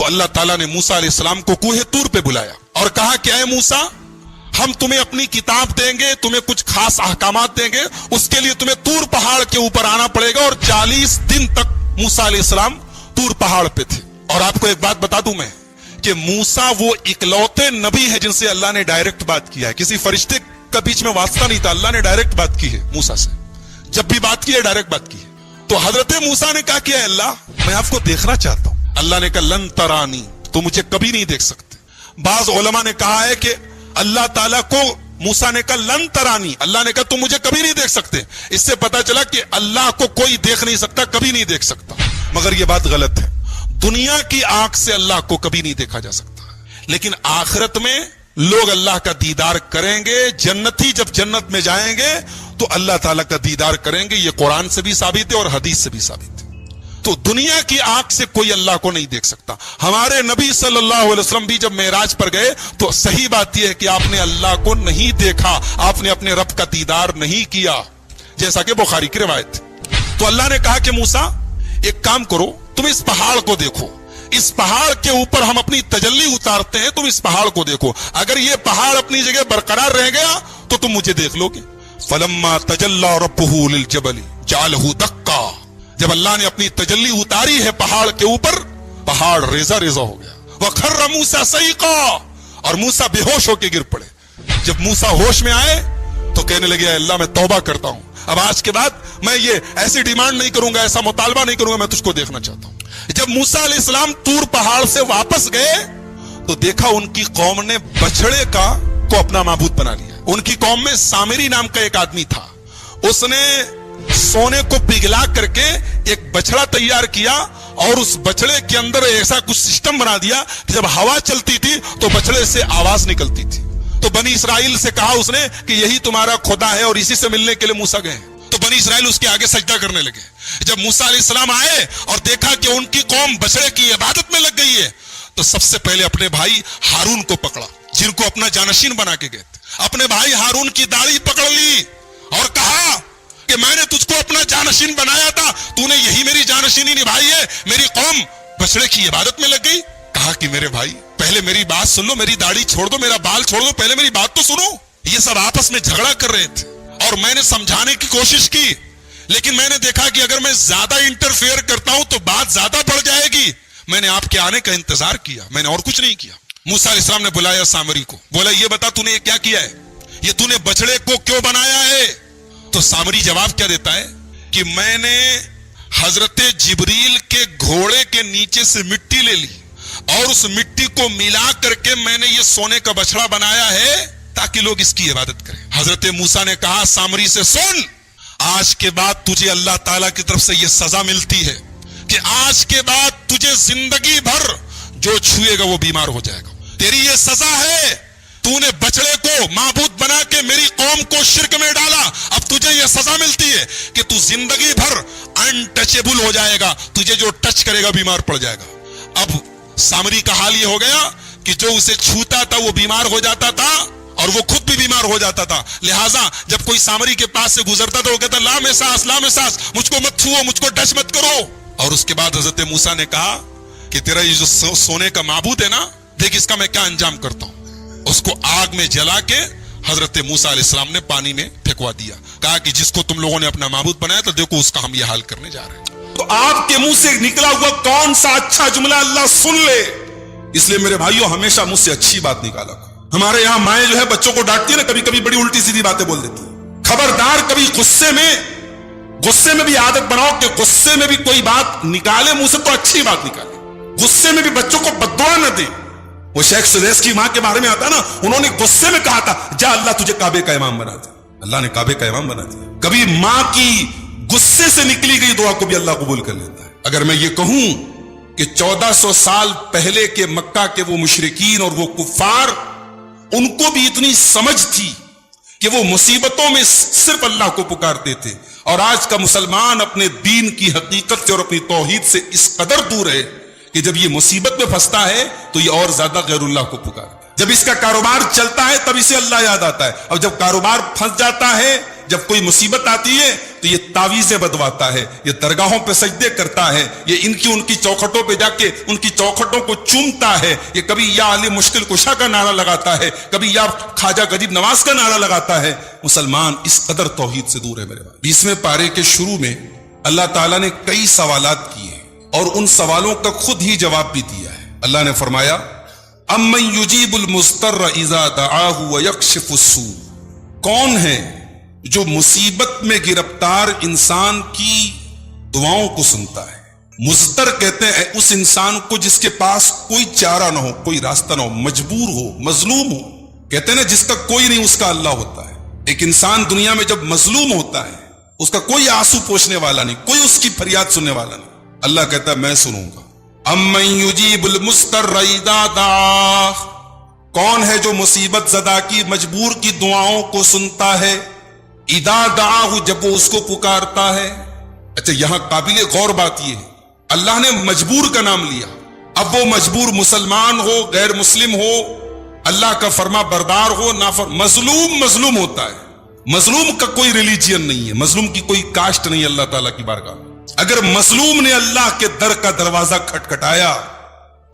تو اللہ تعالیٰ نے موسیٰ علیہ السلام کو کوہ طور پہ بلایا اور کہا کہ اے موسیٰ، ہم تمہیں اپنی کتاب دیں گے، تمہیں کچھ خاص احکامات دیں گے، اس کے لیے تمہیں طور پہاڑ کے اوپر آنا پڑے گا۔ اور 40 دن تک موسیٰ علیہ السلام طور پہاڑ پہ تھے۔ اور آپ کو ایک بات بتا دوں میں کہ موسیٰ وہ اکلوتے نبی ہیں جن سے اللہ نے ڈائریکٹ بات کیا ہے، کسی فرشتے کا بیچ میں واسطہ نہیں تھا، اللہ نے ڈائریکٹ بات کی ہے موسیٰ سے، جب بھی بات کی ہے ڈائریکٹ بات کی ہے۔ تو حضرت موسیٰ نے کہا کہ اے اللہ، میں آپ کو دیکھنا چاہتا ہوں۔ اللہ نے کہا لن ترانی، تو مجھے کبھی نہیں دیکھ سکتے۔ بعض علماء نے کہا ہے کہ اللہ تعالیٰ کو موسیٰ نے کہا لن ترانی، اللہ نے کہا تم مجھے کبھی نہیں دیکھ سکتے۔ اس سے پتا چلا کہ اللہ کو کوئی دیکھ نہیں سکتا، کبھی نہیں دیکھ سکتا۔ مگر یہ بات غلط ہے، دنیا کی آنکھ سے اللہ کو کبھی نہیں دیکھا جا سکتا، لیکن آخرت میں لوگ اللہ کا دیدار کریں گے۔ جنتی جب جنت میں جائیں گے تو اللہ تعالیٰ کا دیدار کریں گے، یہ قرآن سے بھی ثابت ہے اور حدیث سے بھی ثابت ہے۔ تو دنیا کی آنکھ سے کوئی اللہ کو نہیں دیکھ سکتا۔ ہمارے نبی صلی اللہ علیہ وسلم بھی جب معراج پر گئے تو صحیح بات یہ ہے کہ آپ نے اللہ کو نہیں دیکھا، آپ نے اپنے رب کا دیدار نہیں کیا، جیسا کہ بخاری کی روایت ہے۔ تو اللہ نے کہا کہ موسیٰ ایک کام کرو، تم اس پہاڑ کو دیکھو، اس پہاڑ کے اوپر ہم اپنی تجلی اتارتے ہیں، تم اس پہاڑ کو دیکھو، اگر یہ پہاڑ اپنی جگہ برقرار رہ گیا تو تم مجھے دیکھ لو گے۔ فلما تجلی ربہ للجبل جعلہ دکا، جب اللہ نے اپنی تجلی اتاری ہے پہاڑ کے اوپر، پہاڑ ریزہ ریزہ ہو گیا۔ وخر موسیٰ صعقا، اور موسیٰ بے ہوش ہو کے گر پڑے۔ جب موسیٰ ہوش میں آئے تو کہنے لگے اے اللہ میں توبہ کرتا ہوں، اب آج کے بعد میں یہ ایسی ڈیمانڈ نہیں کروں گا، ایسا مطالبہ نہیں کروں گا، میں تجھ کو دیکھنا چاہتا ہوں۔ جب موسیٰ علیہ السلام طور پہاڑ سے واپس گئے تو دیکھا ان کی قوم نے بچڑے کو اپنا معبود بنا لیا۔ ان کی قوم میں سامری نام کا ایک آدمی تھا، اس نے سونے کو پگھلا کر کے ایک بچڑا تیار کیا اور اس بچڑے کے اندر ایسا کچھ سسٹم بنا دیا کہ جب ہوا چلتی تھی تو بچڑے سے آواز نکلتی تھی۔ تو بنی اسرائیل سے کہا اس نے کہ یہی تمہارا خدا ہے اور اسی سے ملنے کے لیے موسیٰ گئے۔ تو بنی اسرائیل اس کے آگے سجدہ کرنے لگے۔ جب موسیٰ علیہ السلام آئے اور دیکھا کہ ان کی قوم بچڑے کی عبادت میں لگ گئی ہے تو سب سے پہلے اپنے بھائی ہارون کو پکڑا، جن کو اپنا جانشین بنا کے گئے تھے۔ اپنے بھائی ہارون کی داڑھی پکڑ لی اور کہا کہ میں نے تجھ کو اپنا جانشین بنایا تھا، تو نے یہی میری جانشینی نبھائی ہے، میری قوم بچڑے کی عبادت میں لگ گئی۔ کہا کہ میرے بھائی پہلے میری بات سن لو، میری داڑھی چھوڑ دو، میرا بال چھوڑ دو، پہلے میری بات تو سنو۔ یہ سب آپس میں جھگڑا کر رہے تھے اور میں نے سمجھانے کی کوشش کی، لیکن میں نے دیکھا کہ اگر میں زیادہ انٹرفیئر کرتا ہوں تو بات زیادہ بڑھ جائے گی۔ میں نے آپ کے آنے کا انتظار کیا، میں نے اور کچھ نہیں کیا۔ موسیٰ علیہ السلام نے بلایا سامری کو، بولا یہ بتا تو نے یہ کیا کیا ہے، یہ تو نے بچڑے کو کیوں بنایا ہے؟ تو سامری جواب کیا دیتا ہے کہ میں نے حضرت جبریل کے گھوڑے کے نیچے سے مٹی لے لی اور اس مٹی کو ملا کر کے میں نے یہ سونے کا بچڑا بنایا ہے تاکہ لوگ اس کی عبادت کریں۔ حضرت موسیٰ نے کہا سامری سے سن، آج کے بعد تجھے اللہ تعالیٰ کی طرف سے یہ سزا ملتی ہے کہ آج کے بعد تجھے زندگی بھر جو چھوئے گا وہ بیمار ہو جائے گا۔ تیری یہ سزا ہے، تو نے بچڑے کو معبود بنا کے میری قوم کو شرک میں ڈالا، اب تجھے یہ سزا ملتی ہے کہ تو زندگی بھر انٹچیبل ہو جائے گا، تجھے جو ٹچ کرے گا بیمار پڑ جائے گا۔ اب سامری کا حال یہ ہو گیا کہ جو اسے چھوتا تھا وہ بیمار ہو جاتا تھا اور وہ خود بھی بیمار ہو جاتا تھا، لہٰذا جب کوئی سامری کے پاس سے گزرتا تھا وہ کہتا لا مساس لا مساس، مجھ کو مت چھوؤ، مجھ کو ٹچ مت کرو۔ اور اس کے بعد حضرت موسیٰ نے کہا کہ تیرا یہ جو سونے کا معبود ہے نا، دیکھ اس کا میں کیا انجام کرتا ہوں۔ اس کو آگ میں جلا کے حضرت موسیٰ علیہ السلام نے پانی میں پھینکوا دیا، کہا کہ جس کو تم لوگوں نے اپنا معبود بنایا تو دیکھو اس کا ہم یہ حال کرنے جا رہے ہیں۔ تو آپ کے منہ سے نکلا ہوا کون سا اچھا جملہ اللہ سن لے، اس لیے میرے بھائیوں ہمیشہ مجھ سے اچھی بات نکالا۔ ہمارے یہاں مائیں جو ہے بچوں کو ڈانٹتی ہے نا، کبھی کبھی بڑی الٹی سیدھی باتیں بول دیتی ہے۔ خبردار کبھی غصے میں بھی عادت بناؤ کہ غصے میں بھی کوئی بات نکالے منہ سے تو اچھی بات نکالے، غصے میں بھی بچوں کو بددعا نہ دیں۔ وہ شیخ سدیس کی ماں کے بارے میں آتا نا، انہوں نے غصے میں کہا تھا جا اللہ تجھے کعبے کا امام بنا دیا، اللہ نے کعبے کا امام بنا دیا۔ کبھی ماں کی غصے سے نکلی گئی دعا کو بھی اللہ قبول کر لیتا ہے۔ اگر میں یہ کہوں کہ 1400 سال پہلے کے مکہ کے وہ مشرکین اور وہ کفار، ان کو بھی اتنی سمجھ تھی کہ وہ مصیبتوں میں صرف اللہ کو پکارتے تھے، اور آج کا مسلمان اپنے دین کی حقیقت سے اور اپنی توحید سے اس قدر دور ہے کہ جب یہ مصیبت میں پھنستا ہے تو یہ اور زیادہ غیر اللہ کو پکارتا ہے۔ جب اس کا کاروبار چلتا ہے تب اسے اللہ یاد آتا ہے، اور جب کاروبار پھنس جاتا ہے جب کوئی مصیبت آتی ہے تو یہ تعویذیں بدواتا ہے، یہ درگاہوں پہ سجدے کرتا ہے، یہ ان کی چوکھٹوں پہ جا کے ان کی چوکھٹوں کو چومتا ہے، یہ کبھی یا علی مشکل کشا کا نعرہ لگاتا ہے، کبھی یا خواجہ غریب نواز کا نعرہ لگاتا ہے۔ مسلمان اس قدر توحید سے دور ہے میرے بھائی۔ 20ویں پارے کے شروع میں اللہ تعالیٰ نے کئی سوالات کیے اور ان سوالوں کا خود ہی جواب بھی دیا ہے۔ اللہ نے فرمایا امن یجیب المضطر اذا دعاہ ویکشف السوء، کون ہے جو مصیبت میں گرفتار انسان کی دعاؤں کو سنتا ہے۔ مضطر کہتے ہیں اس انسان کو جس کے پاس کوئی چارہ نہ ہو، کوئی راستہ نہ ہو، مجبور ہو، مظلوم ہو، کہتے ہیں نا جس کا کوئی نہیں اس کا اللہ ہوتا ہے۔ ایک انسان دنیا میں جب مظلوم ہوتا ہے اس کا کوئی آنسو پوچھنے والا نہیں، کوئی اس کی فریاد سننے والا نہیں، اللہ کہتا ہے میں سنوں گا۔ امن یجیب المضطر اذا دعاہ، کون ہے جو مصیبت زدہ کی مجبور کی دعاؤں کو سنتا ہے، اذا دعاہ جب وہ اس کو پکارتا ہے۔ اچھا یہاں قابل غور بات یہ ہے اللہ نے مجبور کا نام لیا، اب وہ مجبور مسلمان ہو غیر مسلم ہو، اللہ کا فرما بردار ہو، مظلوم ہوتا ہے۔ مظلوم کا کوئی ریلیجین نہیں ہے، مظلوم کی کوئی کاسٹ نہیں اللہ تعالیٰ کی بارگاہ میں۔ اگر مظلوم نے اللہ کے در کا دروازہ کھٹکھٹایا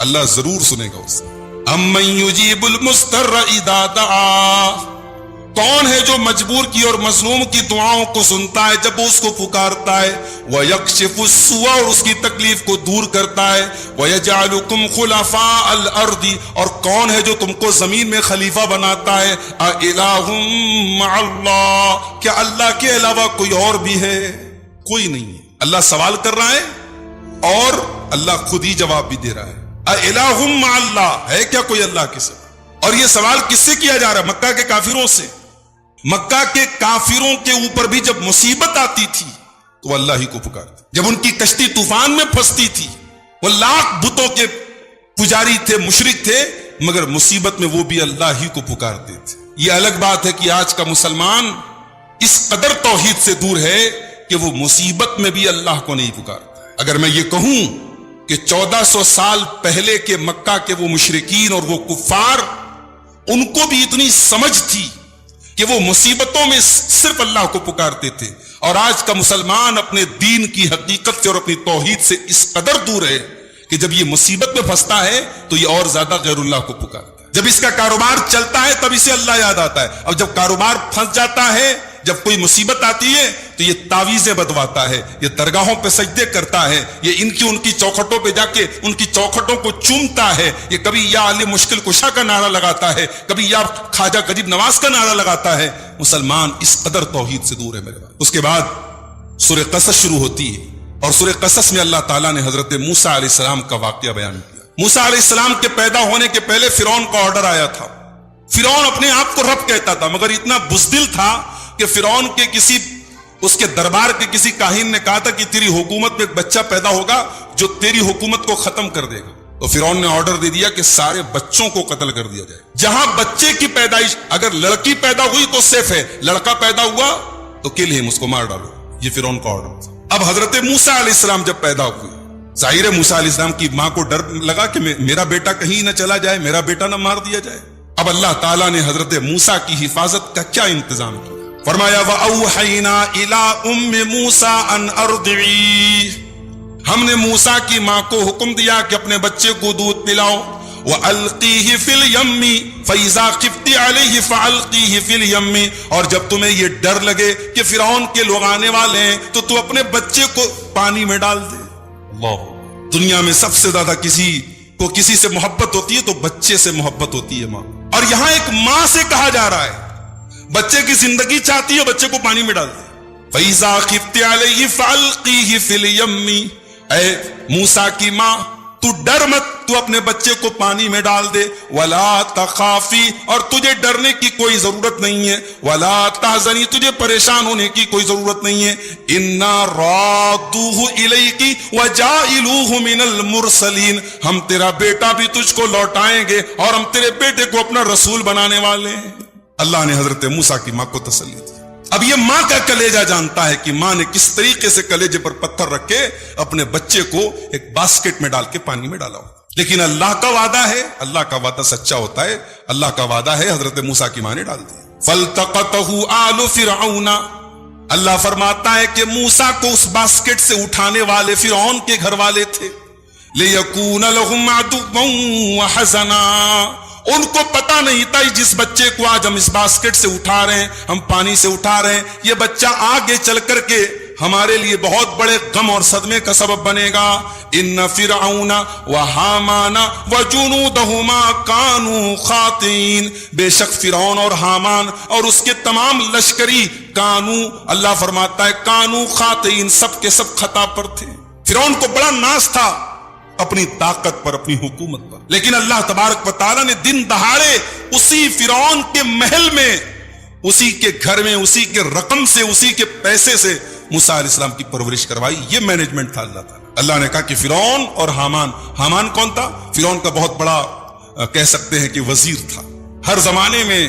اللہ ضرور سنے گا اسے۔ امن یجیب المضطر اذا دعا، کون ہے جو مجبور کی اور مظلوم کی دعاؤں کو سنتا ہے جب وہ اس کو پکارتا ہے، وَيَكْشِفُ السُّوءَ، اور اس کی تکلیف کو دور کرتا ہے، وَيَجْعَلُكُمْ خُلَفَاءَ الْأَرْضِ، اور کون ہے جو تم کو زمین میں خلیفہ بناتا ہے، أَإِلَٰهٌ مَّعَ اللَّهِ، کیا اللہ کے علاوہ کوئی اور بھی ہے؟ کوئی نہیں ہے۔ اللہ سوال کر رہا ہے اور اللہ خود ہی جواب بھی دے رہا ہے۔ أَإِلَٰهٌ مَّعَ اللَّهِ، ہے کیا کوئی اللہ کے سوا؟ اور یہ سوال کس سے کیا جا رہا ہے؟ مکہ کے کافروں سے۔ مکہ کے کافروں کے اوپر بھی جب مصیبت آتی تھی تو وہ اللہ ہی کو پکارتے، جب ان کی کشتی طوفان میں پھنستی تھی وہ لاکھ بتوں کے پجاری تھے، مشرک تھے، مگر مصیبت میں وہ بھی اللہ ہی کو پکارتے تھے۔ یہ الگ بات ہے کہ آج کا مسلمان اس قدر توحید سے دور ہے کہ وہ مصیبت میں بھی اللہ کو نہیں پکارتا۔ اگر میں یہ کہوں کہ 1400 سال پہلے کے مکہ کے وہ مشرکین اور وہ کفار، ان کو بھی اتنی سمجھ تھی کہ وہ مصیبتوں میں صرف اللہ کو پکارتے تھے، اور آج کا مسلمان اپنے دین کی حقیقت سے اور اپنی توحید سے اس قدر دور ہے کہ جب یہ مصیبت میں پھنستا ہے تو یہ اور زیادہ غیر اللہ کو پکارتا ہے۔ جب اس کا کاروبار چلتا ہے تب اسے اللہ یاد آتا ہے، اور جب کاروبار پھنس جاتا ہے، جب کوئی مصیبت آتی ہے تو یہ تعویذیں بدواتا ہے، یہ درگاہوں پہ سجدے کرتا ہے، یہ ان کی چوکھٹوں پہ جا کے ان کی چوکھٹوں کو چومتا ہے، یہ کبھی یا علی مشکل کشا کا نعرہ لگاتا ہے، کبھی یا خواجہ غریب نواز کا نعرہ لگاتا ہے۔ مسلمان اس قدر توحید سے دور ہے میرے بھائی۔ اس کے بعد سورہ قصص شروع ہوتی ہے، اور سورہ قصص میں اللہ تعالیٰ نے حضرت موسیٰ علیہ السلام کا واقعہ بیان کیا۔ موسیٰ علیہ السلام کے پیدا ہونے کے پہلے فرعون کا آرڈر آیا تھا۔ فرعون اپنے آپ کو رب کہتا تھا، مگر اتنا بزدل تھا کہ فرعون کے اس کے دربار کے کسی کاہن نے کہا تھا کہ تیری حکومت میں ایک بچہ پیدا ہوگا جو تیری حکومت کو ختم کر دے گا۔ تو فرعون نے آرڈر دے دیا کہ سارے بچوں کو قتل کر دیا جائے۔ جہاں بچے کی پیدائش، اگر لڑکی پیدا ہوئی تو سیف ہے، لڑکا پیدا ہوا تو کل ہم، اس کو مار ڈالو، یہ فرعون کا آرڈر تھا۔ اب حضرت موسیٰ علیہ السلام جب پیدا ہوئے، ظاہر ہے موسیٰ علیہ السلام کی ماں کو ڈر لگا کہ میرا بیٹا کہیں نہ چلا جائے، میرا بیٹا نہ مار دیا جائے۔ اب اللہ تعالیٰ نے حضرت موسیٰ کی حفاظت کا کیا انتظام کیا؟ فرمایا وَأَوْحَيْنَا إِلَىٰ أُمِّ مُوسَىٰ أَنْ أَرْضِعِيهِ، ہم نے موسیٰ کی ماں کو حکم دیا کہ اپنے بچے کو دودھ پلاؤ۔ وَأَلْقِيهِ فِي الْيَمِّ فَإِذَا خِفْتِ عَلَيْهِ فَأَلْقِيهِ فِي الْيَمِّ، اور جب تمہیں یہ ڈر لگے کہ فرعون کے لوگ آنے والے ہیں تو تو اپنے بچے کو پانی میں ڈال دے۔ اللہ، دنیا میں سب سے زیادہ کسی سے محبت ہوتی ہے تو بچے سے محبت ہوتی ہے ماں، اور یہاں ایک ماں سے کہا جا رہا ہے بچے کی زندگی چاہتی ہے، بچے کو پانی میں ڈال دے۔ فَإِذَا خِفْتِ عَلَيْهِ فَأَلْقِيهِ فِي الْيَمِّ، اے موسیٰ کی ماں تو ڈر مت، تو اپنے بچے کو پانی میں ڈال دے۔ وَلَا تَخَافِي، اور تجھے ڈرنے کی کوئی ضرورت نہیں ہے۔ وَلَا تَحْزَنِي، تجھے پریشان ہونے کی کوئی ضرورت نہیں ہے۔ إِنَّا رَادُّوهُ إِلَيْكِ وَجَاعِلُوهُ مِنَ الْمُرْسَلِينَ، ہم تیرا بیٹا بھی تجھ کو لوٹائیں گے اور ہم تیرے بیٹے کو اپنا رسول بنانے والے ہیں۔ اللہ نے حضرت موسیٰ کی ماں کو تسلی دی۔ اب یہ ماں کا کلیجہ جانتا ہے کہ ماں نے کس طریقے سے کلیجے پر پتھر رکھ کے اپنے بچے کو ایک باسکٹ میں ڈال کے پانی میں ڈالا ہو۔ لیکن اللہ کا وعدہ ہے، اللہ کا وعدہ سچا ہوتا ہے، اللہ کا وعدہ ہے، حضرت موسیٰ کی ماں نے ڈال دیا۔ فَالْتَقَطَهُ آلُ فِرْعَوْنَ، اللہ فرماتا ہے کہ موسیٰ کو اس باسکٹ سے اٹھانے والے فرعون کے گھر والے تھے. لِيَكُونَ لَهُمْ عَدُوًّا وَحَزَنًا. ان کو پتا نہیں تھا جس بچے کو آج ہم اس باسکٹ سے اٹھا رہے ہیں, ہم پانی سے اٹھا رہے ہیں, یہ بچہ آگے چل کر کے ہمارے لیے بہت بڑے غم اور صدمے کا سبب بنے گا. ان فرعون وحامان وجنودہما کانوا خاطئین. بے شک فرعون اور حامان اور اس کے تمام لشکری کانو, اللہ فرماتا ہے کانوا خاطئین, سب کے سب خطا پر تھے. فرعون کو بڑا ناز تھا اپنی طاقت پر, اپنی حکومت پر, لیکن اللہ تبارک و تعالیٰ نے دن دہاڑے اسی فرعون کے محل میں, اسی کے گھر میں, اسی کے رقم سے, اسی کے پیسے سے موسیٰ علیہ السلام کی پرورش کروائی. یہ مینجمنٹ تھا اللہ تعالیٰ. اللہ نے کہا کہ فرعون اور حامان. حامان کون تھا؟ فرعون کا بہت بڑا کہہ سکتے ہیں کہ وزیر تھا. ہر زمانے میں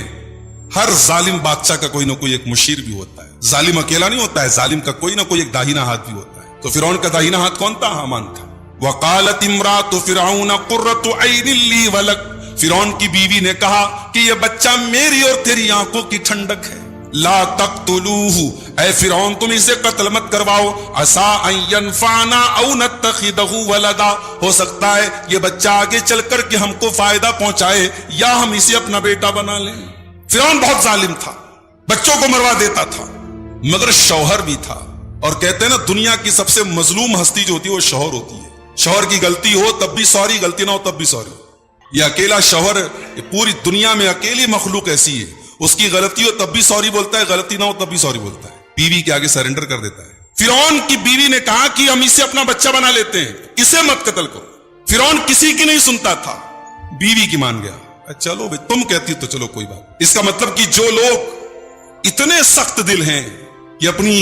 ہر ظالم بادشاہ کا کوئی نہ کوئی ایک مشیر بھی ہوتا ہے. ظالم اکیلا نہیں ہوتا ہے, ظالم کا کوئی نہ کوئی ایک داہنا ہاتھ بھی ہوتا ہے. تو فرعون کا داہنا ہاتھ کون تھا؟ حامان تھا. وقالت امرات فرعون قرۃ عین لی ولک. فرعون کی بیوی نے کہا کہ یہ بچہ میری اور تیری آنکھوں کی ٹھنڈک ہے. لا تقتلوہ, اے فرعون تم اسے قتل مت کرواؤ. عسیٰ ان ینفعنا او نتخذہ ولدا, ہو سکتا ہے یہ بچہ آگے چل کر کے ہم کو فائدہ پہنچائے یا ہم اسے اپنا بیٹا بنا لیں. فرعون بہت ظالم تھا, بچوں کو مروا دیتا تھا, مگر شوہر بھی تھا. اور کہتے ہیں نا دنیا کی سب سے مظلوم ہستی جو ہوتی ہے وہ شوہر ہوتی ہے. شوہر کی غلطی ہو تب بھی سوری, غلطی نہ ہو تب بھی سوری. یہ اکیلا شوہر پوری دنیا میں اکیلی مخلوق ایسی ہے, اس کی غلطی ہو تب بھی سوری بولتا ہے, غلطی نہ ہو تب بھی سوری بولتا ہے, بیوی کے آگے سرنڈر کر دیتا ہے. فرعون کی بیوی نے کہا کہ ہم اسے اپنا بچہ بنا لیتے ہیں, اسے مت قتل کرو. فرعون کسی کی نہیں سنتا تھا, بیوی کی مان گیا. چلو بھائی تم کہتی تو چلو کوئی بات. اس کا مطلب کہ جو لوگ اتنے سخت دل ہیں کہ اپنی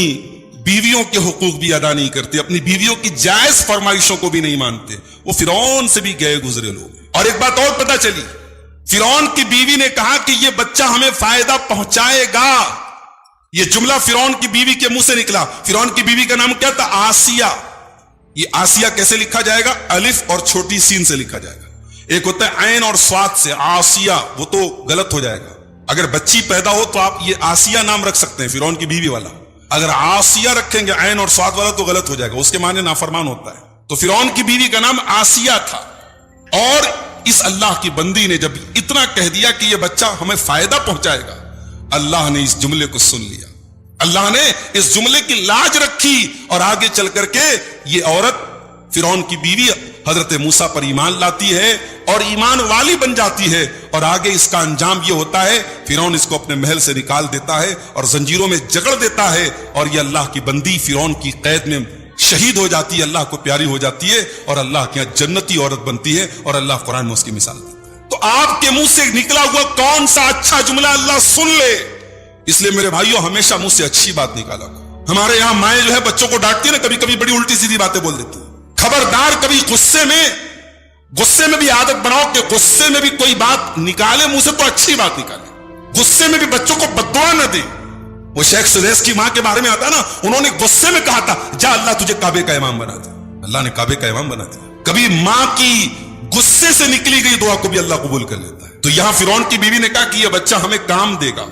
بیویوں کے حقوق بھی ادا نہیں کرتے, اپنی بیویوں کی جائز فرمائشوں کو بھی نہیں مانتے, وہ فرعون سے بھی گئے گزرے لوگ. اور ایک بات اور پتہ چلی, فرعون کی بیوی نے کہا کہ یہ بچہ ہمیں فائدہ پہنچائے گا. یہ جملہ فرعون کی بیوی کے منہ سے نکلا. فرعون کی بیوی کا نام کیا تھا؟ آسیہ. یہ آسیہ کیسے لکھا جائے گا؟ الف اور چھوٹی سین سے لکھا جائے گا. ایک ہوتا ہے عین اور سواد سے آسیہ, وہ تو غلط ہو جائے گا. اگر بچی پیدا ہو تو آپ یہ آسیہ نام رکھ سکتے ہیں فرعون کی بیوی والا. اگر آسیہ رکھیں گے عین اور سواد والا تو غلط ہو جائے گا, اس کے معنی نافرمان ہوتا ہے. تو فرعون کی بیوی کا نام آسیہ تھا. اور اس اللہ کی بندی نے جب اتنا کہہ دیا کہ یہ بچہ ہمیں فائدہ پہنچائے گا, اللہ نے اس جملے کو سن لیا. اللہ نے اس جملے کی لاج رکھی اور آگے چل کر کے یہ عورت فرعون کی بیوی حضرت موسیٰ پر ایمان لاتی ہے اور ایمان والی بن جاتی ہے. اور آگے اس کا انجام یہ ہوتا ہے, فرعون اس کو اپنے محل سے نکال دیتا ہے اور زنجیروں میں جکڑ دیتا ہے, اور یہ اللہ کی بندی فرعون کی قید میں شہید ہو جاتی ہے, اللہ کو پیاری ہو جاتی ہے اور اللہ کے یہاں جنتی عورت بنتی ہے. اور اللہ قرآن میں اس کی مثال دیتا ہے. تو آپ کے منہ سے نکلا ہوا کون سا اچھا جملہ اللہ سن لے. اس لیے میرے بھائیوں ہمیشہ منہ سے اچھی بات نکالا کرو. ہمارے یہاں مائیں جو ہے بچوں کو ڈانٹتی ہے نا, کبھی کبھی بڑی الٹی سیدھی باتیں بول دیتی ہے. خبردار, کبھی غصے میں بھی عادت بناؤ کہ غصے میں بھی کوئی بات نکالے منہ سے تو اچھی بات نکالے. غصے میں بھی بچوں کو بددعا نہ دے. وہ شیخ سدیس کی ماں کے بارے میں آتا ہے نا, انہوں نے غصے میں کہا تھا جا اللہ تجھے کعبے کا امام بنا دیا. اللہ نے کعبے کا امام بنا دیا. کبھی ماں کی غصے سے نکلی گئی دعا کو بھی اللہ قبول کر لیتا ہے. تو یہاں فرعون کی بیوی نے کہا کہ یہ بچہ ہمیں کام دے گا.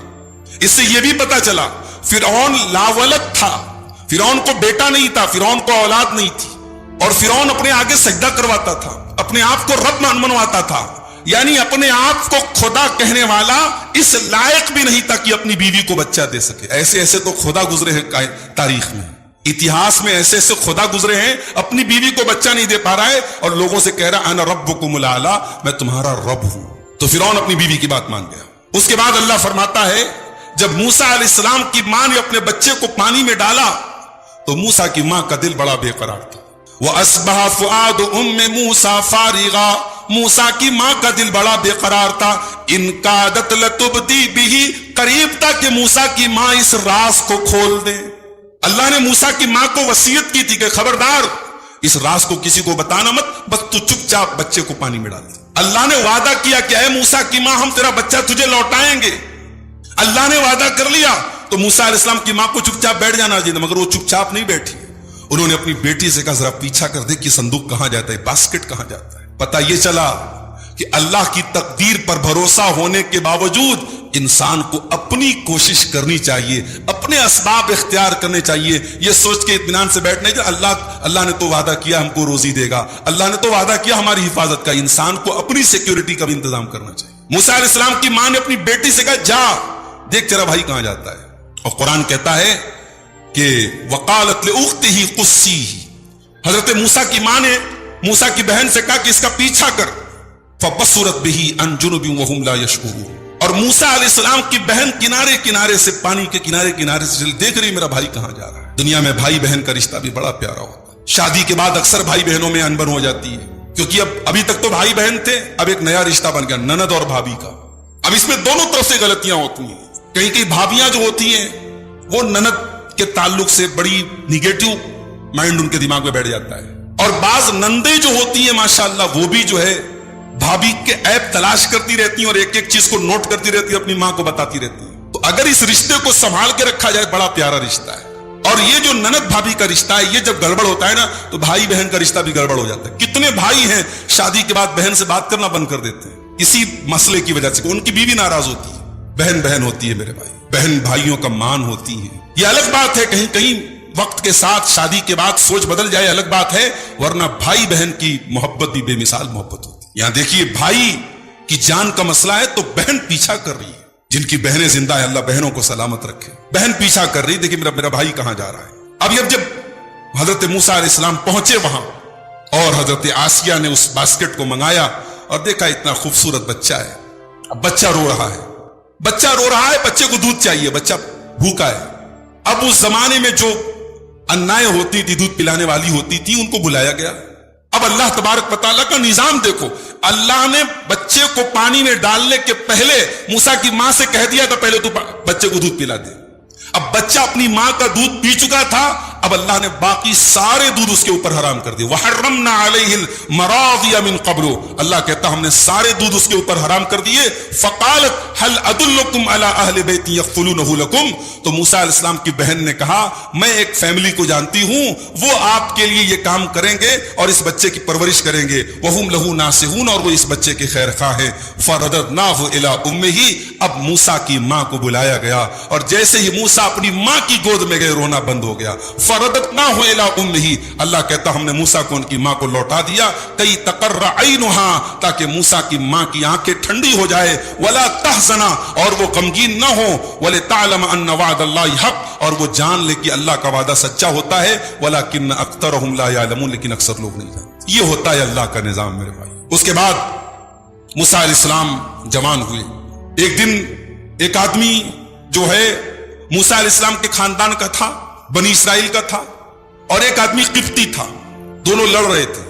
اس سے یہ بھی پتا چلا فرعون لاولد تھا, فرعون کو بیٹا نہیں تھا, فرعون کو اولاد نہیں تھی. اور فرعون اپنے آگے سجدہ کرواتا تھا, اپنے آپ کو رب منواتا تھا. یعنی اپنے آپ کو خدا کہنے والا اس لائق بھی نہیں تھا کہ اپنی بیوی کو بچہ دے سکے. ایسے ایسے تو خدا گزرے ہیں تاریخ میں, اتہاس میں ایسے ایسے خدا گزرے ہیں, اپنی بیوی کو بچہ نہیں دے پا رہا ہے اور لوگوں سے کہہ رہا انا ربکم الاعلی, میں تمہارا رب ہوں. تو فرعون اپنی بیوی کی بات مان گیا. اس کے بعد اللہ فرماتا ہے جب موسیٰ علیہ السلام کی ماں نے اپنے بچے کو پانی میں ڈالا تو موسیٰ کی ماں کا دل بڑا بے قرار تھا. وَأَصْبَحَ فُؤَادُ أُمِّ مُوسَى فَارِغًا, موسیٰ کی ماں کا دل بڑا بے قرار تھا. إِن كَادَتْ لَتُبْدِي بِهِ, قریب تھا کہ موسیٰ کی ماں اس راز کو کھول دے. اللہ نے موسیٰ کی ماں کو وصیت کی تھی کہ خبردار اس راز کو کسی کو بتانا مت, بس تو چپ چاپ بچے کو پانی میں ڈال دے. اللہ نے وعدہ کیا کہ اے موسیٰ کی ماں ہم تیرا بچہ تجھے لوٹائیں گے. اللہ نے وعدہ کر لیا تو موسیٰ علیہ السلام کی ماں کو چپ چاپ بیٹھ جانا چاہیے, مگر وہ چپ چاپ نہیں بیٹھی. انہوں نے اپنی بیٹی سے کہا ذرا پیچھا کر دے کہ صندوق کہاں جاتا ہے, باسکٹ کہاں جاتا ہے. پتہ یہ چلا کہ اللہ کی تقدیر پر بھروسہ ہونے کے باوجود انسان کو اپنی کوشش کرنی چاہیے, اپنے اسباب اختیار کرنے چاہیے, یہ سوچ کے اطمینان سے بیٹھنے کہ اللہ نے تو وعدہ کیا ہم کو روزی دے گا, اللہ نے تو وعدہ کیا ہماری حفاظت کا. انسان کو اپنی سیکیورٹی کا بھی انتظام کرنا چاہیے. موسیٰ علیہ السلام کی ماں نے اپنی بیٹی سے کہا جا دیکھ تیرا بھائی کہاں جاتا ہے, اور قرآن کہتا ہے کہ وقالت لأختہ قصیہ, حضرت موسیٰ کی ماں نے موسیٰ کی بہن سے کہا کہ اس کا پیچھا کر. فبصرت بہ عن جنب وہم لا یشعرون, اور موسیٰ علیہ السلام کی بہن کنارے کنارے سے, پانی کے کنارے کنارے سے دیکھ رہی میرا بھائی کہاں جا رہا ہے. دنیا میں بھائی بہن کا رشتہ بھی بڑا پیارا ہوتا ہے. شادی کے بعد اکثر بھائی بہنوں میں انبن ہو جاتی ہے, کیونکہ ابھی تک تو بھائی بہن تھے, اب ایک نیا رشتہ بن گیا نند اور بھابھی کا. اب اس میں دونوں طرف سے غلطیاں ہوتی ہیں. کہیں کہیں بھابیاں جو ہوتی ہیں وہ نند کے تعلق سے بڑی نگیٹو مائنڈ ان کے دماغ میں بیٹھ جاتا ہے, اور بعض نندیں جو ہوتی ہیں ماشاءاللہ وہ بھی جو ہے بھابھی کے عیب تلاش کرتی رہتی ہیں اور ایک ایک چیز کو نوٹ کرتی رہتی ہے, اپنی ماں کو بتاتی رہتی ہیں. تو اگر اس رشتے کو سنبھال کے رکھا جائے بڑا پیارا رشتہ ہے. اور یہ جو نند بھابھی کا رشتہ ہے یہ جب گڑبڑ ہوتا ہے نا تو بھائی بہن کا رشتہ بھی گڑبڑ ہو جاتا ہے. کتنے بھائی ہیں شادی کے بعد بہن سے بات کرنا بند کر دیتے ہیں اسی مسئلے کی وجہ سے, ان کی بیوی ناراض ہوتی ہے. بہن بہن ہوتی ہے میرے بھائی, بہن بھائیوں کا مان ہوتی ہے. یہ الگ بات ہے کہیں کہیں وقت کے ساتھ شادی کے بعد سوچ بدل جائے الگ بات ہے, ورنہ بھائی بہن کی محبت بھی بے مثال محبت ہوتی ہے. یہاں دیکھیے بھائی کی جان کا مسئلہ ہے تو بہن پیچھا کر رہی ہے. جن کی بہنیں زندہ ہیں اللہ بہنوں کو سلامت رکھے. بہن پیچھا کر رہی, دیکھیے میرا بھائی کہاں جا رہا ہے. اب جب حضرت موسیٰ علیہ السلام پہنچے وہاں اور حضرت آسیہ نے اس باسکٹ کو منگایا اور دیکھا اتنا خوبصورت بچہ ہے. اب بچہ رو رہا ہے, بچے کو دودھ چاہیے, بچہ بھوکا ہے. اب اس زمانے میں جو انائیں ہوتی تھی, دودھ پلانے والی ہوتی تھی, ان کو بلایا گیا. اب اللہ تبارک و تعالیٰ کا نظام دیکھو, اللہ نے بچے کو پانی میں ڈالنے کے پہلے موسیٰ کی ماں سے کہہ دیا تھا پہلے تو بچے کو دودھ پلا دے. اب بچہ اپنی ماں کا دودھ پی چکا تھا, اب اللہ نے باقی سارے دودھ اس کے اوپر حرام کر دیے. وحرمنا علیہ المراضی من قبل, اللہ کہتا ہم نے سارے دودھ اس کے اوپر حرام کر دیے. فقالت هل ادلکم علی اہل بیت یکفلونہ لکم, تو موسیٰ علیہ السلام کی بہن نے کہا میں ایک فیملی کو جانتی ہوں, وہ آپ کے لیے یہ کام کریں گے اور اس بچے کی پرورش کریں گے. وہم لہ ناصحون, اور وہ اس بچے کے خیر خواہ ہیں. فرددناہ الی امہ, اب موسیٰ کی ماں کو بلایا گیا اور جیسے ہی موسیٰ اپنی ماں کی گود میں گئے رونا بند ہو گیا. فرددناہ الی امہ, اللہ کہتا ہم نے موسیٰ کو ان کی ماں کو لوٹا دیا. کئی تقر عینہا, تاکہ موسیٰ کی ماں کی آنکھیں ٹھنڈی ہو جائے. ولا تحزنا, اور وہ غمگین نہ ہو. ولتعلم ان وعد اللہ حق, اور وہ جان لے کہ اللہ کا وعدہ سچا ہوتا ہے. ولکن اکثرہم لا یعلمون, لیکن اکثر لوگ نہیں جانتے. یہ ہوتا ہے اللہ کا نظام میرے بھائی. اس کے بعد موسیٰ علیہ السلام جوان ہوئے. ایک دن ایک آدمی جو ہے موسیٰ علیہ السلام کے خاندان کا تھا, بنی اسرائیل کا تھا, اور ایک آدمی قبطی تھا, دونوں لڑ رہے تھے.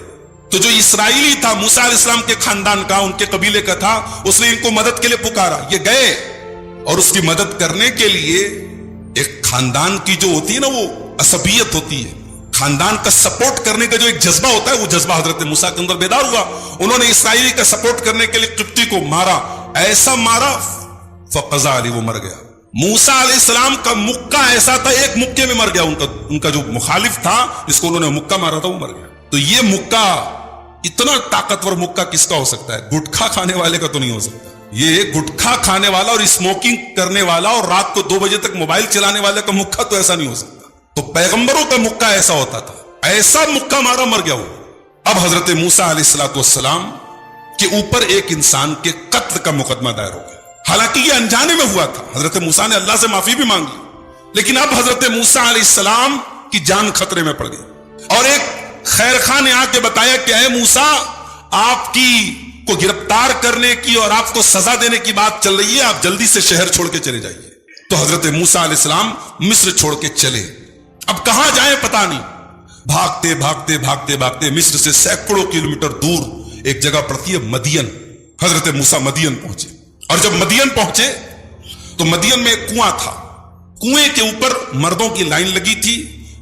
تو جو اسرائیلی تھا موسیٰ علیہ السلام کے خاندان کا, ان کے قبیلے کا تھا, اس نے ان کو مدد کے لیے پکارا. یہ گئے اور اس کی مدد کرنے کے لیے ایک خاندان کی جو ہوتی ہے نا وہ عصبیت ہوتی ہے, خاندان کا سپورٹ کرنے کا جو ایک جذبہ ہوتا ہے, وہ جذبہ حضرت موسیٰ کے اندر بیدار ہوا. انہوں نے اسرائیلی کا سپورٹ کرنے کے لیے قبطی کو مارا, ایسا مارا فقضا علی, وہ مر گیا. موسیٰ علیہ السلام کا مکہ ایسا تھا, ایک مکے میں مر گیا. ان کا جو مخالف تھا جس کو انہوں نے مکہ مارا تھا وہ مر گیا. تو یہ مکہ, اتنا طاقتور مکہ کس کا ہو سکتا ہے؟ گٹکھا کھانے والے کا تو نہیں ہو سکتا. یہ گٹکھا کھانے والا اور اسموکنگ کرنے والا اور رات کو 2 بجے تک موبائل چلانے والے کا مکہ تو ایسا نہیں ہو سکتا. تو پیغمبروں کا مکہ ایسا ہوتا تھا, ایسا مکہ مارا مر گیا وہ. اب حضرت موسیٰ علیہ السلام کے اوپر ایک انسان کے قتل کا مقدمہ دائر ہو گیا. حالانکہ یہ انجانے میں ہوا تھا, حضرت موسیٰ نے اللہ سے معافی بھی مانگی, لیکن اب حضرت موسیٰ علیہ السلام کی جان خطرے میں پڑ گئی. اور ایک خیر خواہ نے آ کے بتایا کہ اے موسیٰ, آپ کی کو گرفتار کرنے کی اور آپ کو سزا دینے کی بات چل رہی ہے, آپ جلدی سے شہر چھوڑ کے چلے جائیے. تو حضرت موسیٰ علیہ السلام مصر چھوڑ کے چلے. اب کہاں جائیں پتہ نہیں, بھاگتے بھاگتے بھاگتے بھاگتے مصر سے سینکڑوں کلومیٹر دور ایک جگہ پڑتی ہے مدین. حضرت موسیٰ مدین پہنچے, اور جب مدین پہنچے تو مدین میں ایک کنواں تھا. کنویں کے اوپر مردوں کی لائن لگی تھی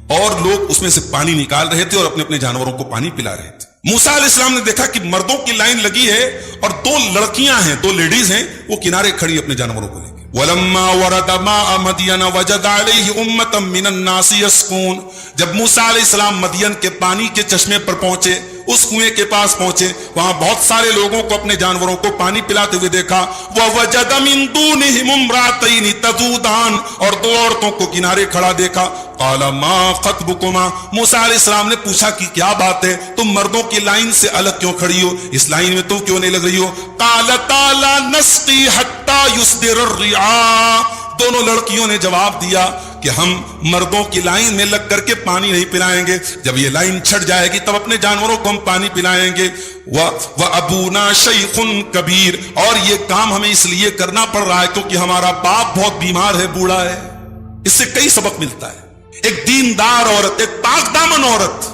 اور لوگ اس میں سے پانی نکال رہے تھے اور اپنے اپنے جانوروں کو پانی پلا رہے تھے. موسیٰ علیہ السلام نے دیکھا کہ مردوں کی لائن لگی ہے اور 2 لڑکیاں ہیں, 2 لیڈیز ہیں, وہ کنارے کھڑی اپنے جانوروں کو لے کے. وَلَمَّا وَرَدَ مَاءَ مَدْيَنَ وَجَدَ عَلَيْهِ أُمَّةً مِّنَ النَّاسِ يَسْقُونَ, جب موسیٰ علیہ السلام مدین کے پانی کے چشمے پر پہنچے اس کنویں کے پاس پہنچے, وہاں بہت سارے لوگوں کو اپنے جانوروں کو پانی پلاتے ہوئے دیکھا. وَوَجَدَ مِن دُونِهِمُ امْرَأَتَيْنِ تَذُودَانِ, اور دو عورتوں کو کنارے کھڑا دیکھا. قَالَ مَا خَطْبُكُمَا, موسیٰ علیہ السلام نے پوچھا کہ کیا بات ہے, تم مردوں کی لائن سے الگ کیوں کھڑی ہو, اس لائن میں تم کیوں نہیں لگ رہی ہو؟ قَالَتَا لَا نَسْقِي حَتَّى يُصْدِرَ الرِّعَاءُ, دونوں لڑکیوں نے جواب دیا کہ ہم مردوں کی لائن میں لگ کر کے پانی نہیں پلائیں گے, جب یہ لائن چھٹ جائے گی تب اپنے جانوروں کو ہم پانی پلائیں گے. وَأَبُونَا شَيْخٌ کبیر, اور یہ کام ہمیں اس لیے کرنا پڑ رہا ہے کیونکہ ہمارا باپ بہت بیمار ہے, بوڑھا ہے. اس سے کئی سبق ملتا ہے. ایک دیندار عورت, ایک پاک دامن عورت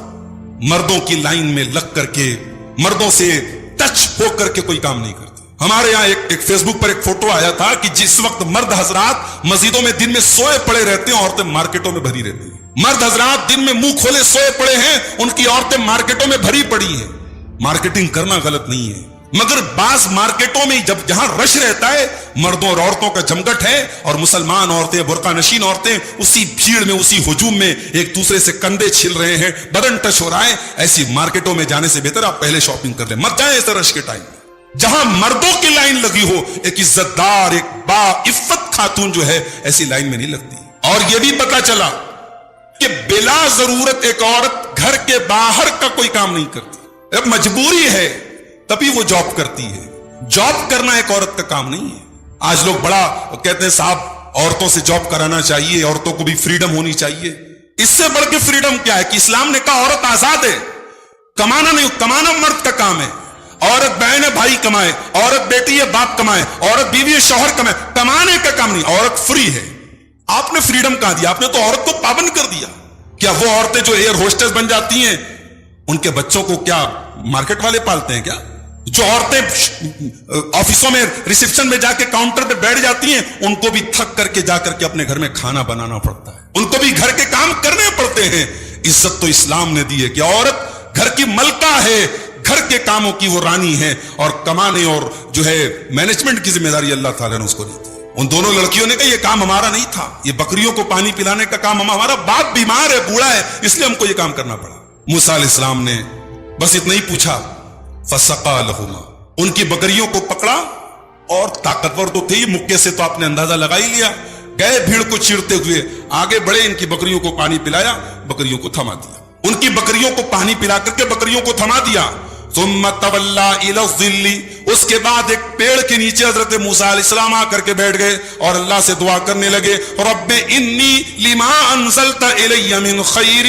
مردوں کی لائن میں لگ کر کے مردوں سے ٹچ ہو کر کے کوئی کام نہیں کرتی. ہمارے یہاں ایک فیس بک پر ایک فوٹو آیا تھا کہ جس وقت مرد حضرات مسجدوں میں دن میں سوئے پڑے رہتے ہیں, عورتیں مارکیٹوں میں بھری رہتی ہیں. مرد حضرات دن میں منہ کھولے سوئے پڑے ہیں, ان کی عورتیں مارکیٹوں میں بھری پڑی ہیں. مارکیٹنگ کرنا غلط نہیں ہے, مگر بعض مارکیٹوں میں جہاں رش رہتا ہے مردوں اور عورتوں کا جمگٹ ہے, اور مسلمان عورتیں, برقع نشین عورتیں اسی بھیڑ میں, اسی ہجوم میں ایک دوسرے سے کندھے چھل رہے ہیں, بدن ٹچ ہو رہا ہے. ایسی مارکیٹوں میں جانے سے بہتر آپ پہلے شاپنگ کر لیں, مت جائیں ایسے رش کے ٹائم میں. جہاں مردوں کی لائن لگی ہو, ایک عزت دار, ایک با عفت خاتون جو ہے ایسی لائن میں نہیں لگتی. اور یہ بھی پتا چلا کہ بلا ضرورت ایک عورت گھر کے باہر کا کوئی کام نہیں کرتی. اب مجبوری ہے تبھی وہ جاب کرتی ہے. جاب کرنا ایک عورت کا کام نہیں ہے. آج لوگ بڑا کہتے ہیں صاحب عورتوں سے جاب کرانا چاہیے, عورتوں کو بھی فریڈم ہونی چاہیے. اس سے بڑھ کے فریڈم کیا ہے کہ اسلام نے کہا عورت آزاد ہے, کمانا نہیں, کمانا مرد کا کام ہے. عورت بہن ہے بھائی کمائے, عورت بیٹی ہے باپ کمائے, عورت بیوی ہے شوہر کمائے, کمانے کا کام نہیں. عورت فری ہے. آپ نے فریڈم کہاں دیا, آپ نے تو عورت کو پابند کر دیا. کیا وہ عورتیں جو ایئر ہوسٹس بن جاتی ہیں ان کے بچوں کو کیا مارکیٹ والے پالتے ہیں کیا؟ جو عورتیں آفسوں میں ریسپشن میں جا کے کاؤنٹر پہ بیٹھ جاتی ہیں ان کو بھی تھک کر کے جا کر کے اپنے گھر میں کھانا بنانا پڑتا ہے, ان کو بھی گھر کے کام کرنے پڑتے ہیں. عزت تو اسلام نے دی ہے کہ عورت گھر کی ملکہ ہے, گھر کے کاموں کی وہ رانی ہے, اور کمانے اور جو ہے مینجمنٹ کی ذمہ داری اللہ تعالیٰ نے اس کو دی تھی. ان دونوں لڑکیوں نے کہا یہ کام ہمارا نہیں تھا, یہ بکریوں کو پانی پلانے کا کام ہمارا باپ بیمار ہے, بوڑھا ہے, اس لیے ہم کو یہ کام کرنا پڑا. موسیٰ علیہ السلام نے بس اتنا ہی پوچھا, فسقا لہما, ان کی بکریوں کو پکڑا, اور طاقتور تو تھے, مکے سے تو آپ نے اندازہ لگا ہی لیا. گئے بھیڑ کو چیرتے ہوئے آگے بڑھے, ان کی بکریوں کو پانی پلایا, بکریوں کو تھما دیا. ان کی بکریوں کو پانی پلا کر کے بکریوں کو تھما دیا. ثم تولا الی الظل, اس کے بعد ایک پیڑ کے نیچے حضرت موسیٰ علیہ السلام آ کر کے بیٹھ گئے اور اللہ سے دعا کرنے لگے, رب انی لما انزلت الی من خیر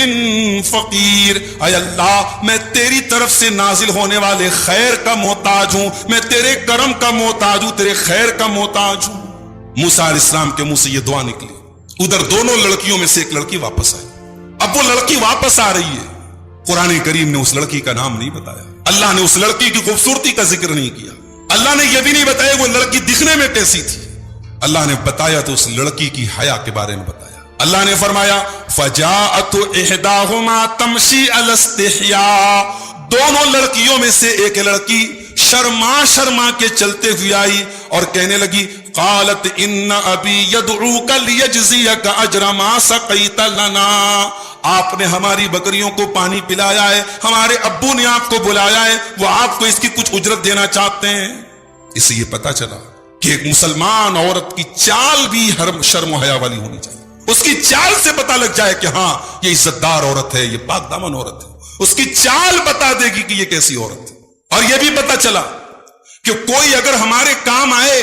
فقیر, اے اللہ میں تیری طرف سے نازل ہونے والے خیر کا محتاج ہوں, میں تیرے کرم کا محتاج ہوں, تیرے خیر کا محتاج ہوں. موسیٰ علیہ السلام کے منہ سے یہ دعا نکلی. ادھر دونوں لڑکیوں میں سے ایک لڑکی واپس آئی. اب وہ لڑکی واپس آ رہی ہے, قرآن کریم نے اس لڑکی کا نام نہیں بتایا, اللہ نے اس لڑکی کی خوبصورتی کا ذکر نہیں کیا, اللہ نے یہ بھی نہیں بتایا وہ لڑکی دکھنے میں کیسی تھی. اللہ نے بتایا تو اس لڑکی کی حیا کے بارے میں بتایا. اللہ نے فرمایا فجاءت احداہما تمشی علی استحیاء, دونوں لڑکیوں میں سے ایک لڑکی شرما کے چلتے ہوئے آئی اور کہنے لگی, قالت ان ابی یدعوک لیجزیک اجر ما سقیت لنا, آپ نے ہماری بکریوں کو پانی پلایا ہے, ہمارے ابو نے آپ کو بلایا ہے, وہ آپ کو اس کی کچھ اجرت دینا چاہتے ہیں. اس سے یہ پتا چلا کہ ایک مسلمان عورت کی چال بھی شرم و حیا والی ہونی چاہیے. اس کی چال سے پتا لگ جائے کہ ہاں یہ عزت دار عورت ہے, یہ پاک دامن عورت ہے. اس کی چال بتا دے گی کہ یہ کیسی عورت ہے. اور یہ بھی پتا چلا کہ کوئی اگر ہمارے کام آئے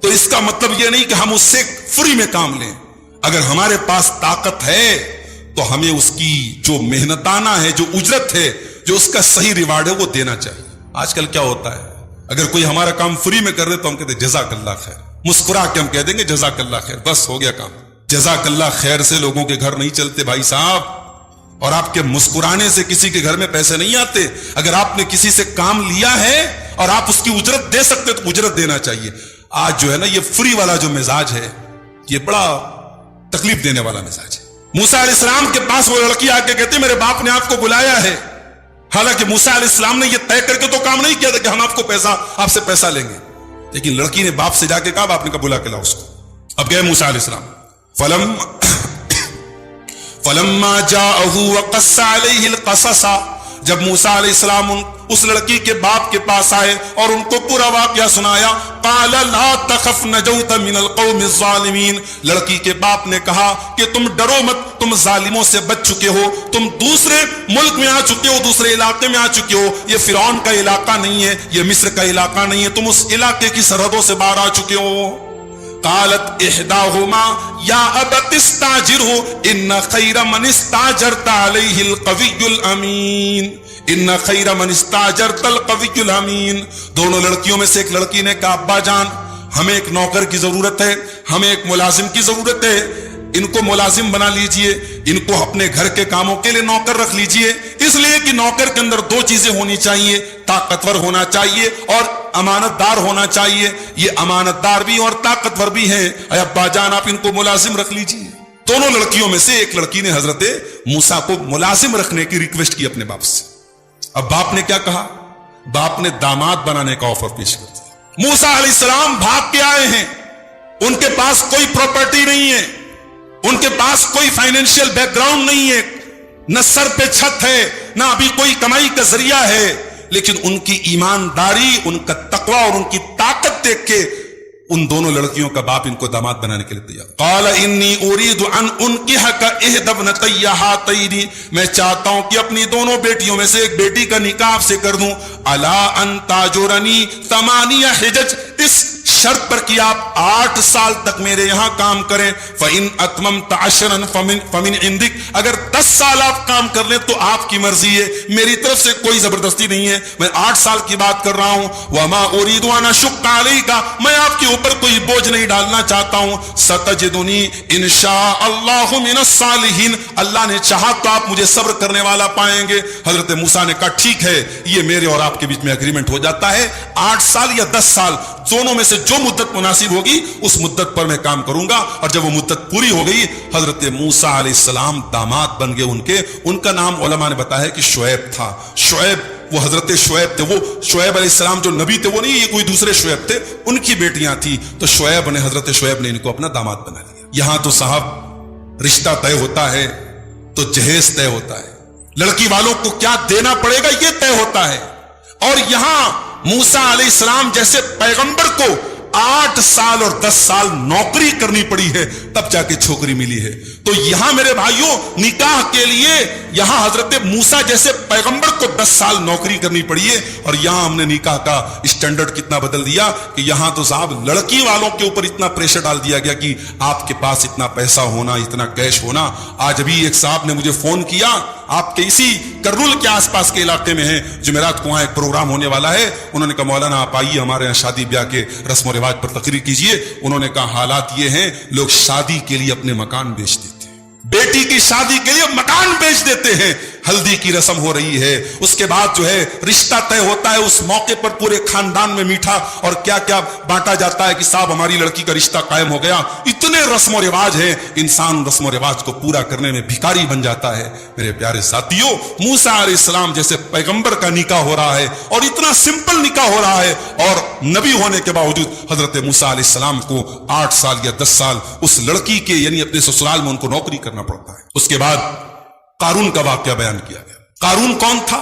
تو اس کا مطلب یہ نہیں کہ ہم اس سے فری میں کام لیں. اگر ہمارے پاس طاقت ہے تو ہمیں اس کی جو محنتانہ ہے, جو اجرت ہے, جو اس کا صحیح ریوارڈ ہے وہ دینا چاہیے. آج کل کیا ہوتا ہے, اگر کوئی ہمارا کام فری میں کر دے تو ہم کہتے ہیں جزاک اللہ خیر, مسکرا کے ہم کہہ دیں گے جزاک اللہ خیر, بس ہو گیا کام. جزاک اللہ خیر سے لوگوں کے گھر نہیں چلتے بھائی صاحب, اور آپ کے مسکرانے سے کسی کے گھر میں پیسے نہیں آتے. اگر آپ نے کسی سے کام لیا ہے اور آپ اس کی اجرت دے سکتے تو اجرت دینا چاہیے. آج جو ہے نا یہ فری والا جو مزاج ہے یہ بڑا تکلیف دینے والا مزاج ہے. موسیٰ علیہ السلام کے پاس وہ لڑکی آ کے کہتے میرے باپ نے آپ کو بلایا ہے, حالانکہ موسیٰ علیہ السلام نے یہ طے کر کے تو کام نہیں کیا تھا کہ ہم آپ سے پیسہ لیں گے, لیکن لڑکی نے باپ سے جا کے کہا, باپ نے کہا بلا کے لاؤ اس کو. اب گئے موسیٰ علیہ السلام, فلما جاءه وقص عليه القصص, جب موسیٰ علیہ السلام اس لڑکی کے باپ کے پاس آئے اور ان کو پورا واقعہ سنایا، قال لا تخف نجوت من القوم الظالمین، لڑکی کے باپ نے کہا کہ تم ڈرو مت، تم ظالموں سے بچ چکے ہو، تم دوسرے ملک میں آ چکے ہو، دوسرے علاقے میں آ چکے ہو، یہ فرعون کا علاقہ نہیں ہے، یہ مصر کا علاقہ نہیں ہے، تم اس علاقے کی سرحدوں سے باہر آ چکے ہو۔ قالت احداہما یا ابت استاجرہ ان خیر من استاجرت علیہ القوی الامین، ان خیر من استاجرت القوی الامین۔ دونوں لڑکیوں میں سے ایک لڑکی نے کہا ابا جان ہمیں ایک نوکر کی ضرورت ہے، ہمیں ایک ملازم کی ضرورت ہے، ان کو ملازم بنا لیجئے، ان کو اپنے گھر کے کاموں کے لیے نوکر رکھ لیجئے، اس لیے کہ نوکر کے اندر دو چیزیں ہونی چاہیے، طاقتور ہونا چاہیے اور امانت دار ہونا چاہیے، یہ امانت دار بھی اور طاقتور بھی ہیں، اے ابا جان آپ ان کو ملازم رکھ لیجئے۔ دونوں لڑکیوں میں سے ایک لڑکی نے حضرت موسیٰ کو ملازم رکھنے کی ریکویسٹ کی اپنے باپ سے۔ اب باپ نے کیا کہا؟ باپ نے داماد بنانے کا آفر پیش کر دیا۔ موسیٰ علیہ السلام بھاگ کے آئے ہیں، ان کے پاس کوئی پراپرٹی نہیں ہے، ان کے پاس کوئی فائنینشیل بیک گراؤنڈ نہیں ہے، نہ سر پہ چھت ہے، نہ ابھی کوئی کمائی کا ذریعہ ہے، لیکن ان کی ایمانداری، ان کا تقوی اور ان کی طاقت دیکھ کے ان دونوں لڑکیوں کا باپ ان کو داماد بنانے کے لیے تیار۔ قال انی اريد ان انکحک احدی ابنتی ہاتین، میں چاہتا ہوں کہ اپنی دونوں بیٹیوں میں سے ایک بیٹی کا نکاح آپ سے کر دوں، الا ان تاجرنی 8 حجج، اس شرط پر کہ آپ 8 سال تک میرے یہاں کام کریں، فَإِنْ أَتْمَمْتَ عَشْرًا فَمِنْ عِنْدِكَ، اگر 10 سال آپ کام کر لیں تو آپ کی مرضی ہے، میری طرف سے کوئی زبردستی نہیں ہے، میں 8 سال کی بات کر رہا ہوں۔ وَمَا أُرِيدُ أَنْ أَشُقَّ عَلَيْكَ، میں آپ کے اوپر کوئی بوجھ نہیں ڈالنا چاہتا ہوں، سَتَجِدُنِي إِنْ شَاءَ اللَّهُ مِنَ الصَّالِحِينَ، اللہ نے چاہا تو آپ مجھے صبر کرنے والا پائیں گے۔ حضرت موسیٰ نے کہا ٹھیک ہے، یہ میرے اور آپ کے بیچ میں اگریمنٹ ہو جاتا ہے، 8 سال یا 10 سال دونوں میں سے جو مدت مناسب ہوگی اس مدت پر میں کام کروں گا۔ اور جب وہ مدت پوری ہو گئی، حضرت موسیٰ علیہ السلام داماد بن گئے ان کا نام علماء نے بتایا کہ شعیب تھا۔ شعیب، وہ حضرت شعیب تھے، وہ شعیب علیہ السلام جو نبی تھے وہ نہیں، یہ کوئی دوسرے شعیب تھے، ان کی بیٹیاں تھیں، تو حضرت شعیب نے ان کو اپنا داماد بنا لیا۔ یہاں تو صاحب رشتہ طے ہوتا ہے تو جہیز طے ہوتا ہے، لڑکی والوں کو کیا دینا پڑے گا یہ طے ہوتا ہے، اور یہاں موسیٰ علیہ السلام جیسے پیغمبر کو 8 سال اور 10 سال نوکری کرنی پڑی ہے تب جا کے چھوکری ملی ہے۔ تو یہاں میرے بھائیوں نکاح کے لیے یہاں حضرت موسیٰ جیسے پیغمبر کو 10 سال نوکری کرنی پڑی ہے، اور یہاں ہم نے نکاح کا اسٹینڈرڈ کتنا بدل دیا کہ یہاں تو صاحب لڑکی والوں کے اوپر اتنا پریشر ڈال دیا گیا کہ آپ کے پاس اتنا پیسہ ہونا، اتنا کیش ہونا۔ آج ابھی ایک صاحب نے مجھے فون کیا، آپ کے اسی کرنول کے آس پاس کے علاقے میں ہیں، جمعرات کو وہاں ایک پروگرام ہونے والا ہے، انہوں نے کہا مولانا آپ آئیے ہمارے یہاں شادی بیاہ کے رسم و رواج پر تقریر کیجئے۔ انہوں نے کہا حالات یہ ہیں، لوگ شادی کے لیے اپنے مکان بیچ دیتے ہیں، بیٹی کی شادی کے لیے مکان بیچ دیتے ہیں، ہلدی کی رسم ہو رہی ہے، اس کے بعد جو ہے رشتہ طے ہوتا ہے، اس موقع پر پورے خاندان میں میٹھا اور کیا کیا بانٹا جاتا ہے کہ صاحب ہماری لڑکی کا رشتہ قائم ہو گیا۔ اتنے رسم و رواج ہیں، انسان رسم و رواج کو پورا کرنے میں بھکاری بن جاتا ہے۔ میرے پیارے ساتھیوں، موسیٰ علیہ السلام جیسے پیغمبر کا نکاح ہو رہا ہے اور اتنا سمپل نکاح ہو رہا ہے، اور نبی ہونے کے باوجود حضرت موسیٰ علیہ السلام کو 8 سال یا 10 سال اس لڑکی کے یعنی اپنے سسرال میں ان کو نوکری کرنا پڑتا ہے۔ اس کے بعد قارون کا واقعہ بیان کیا گیا۔ قارون کون تھا؟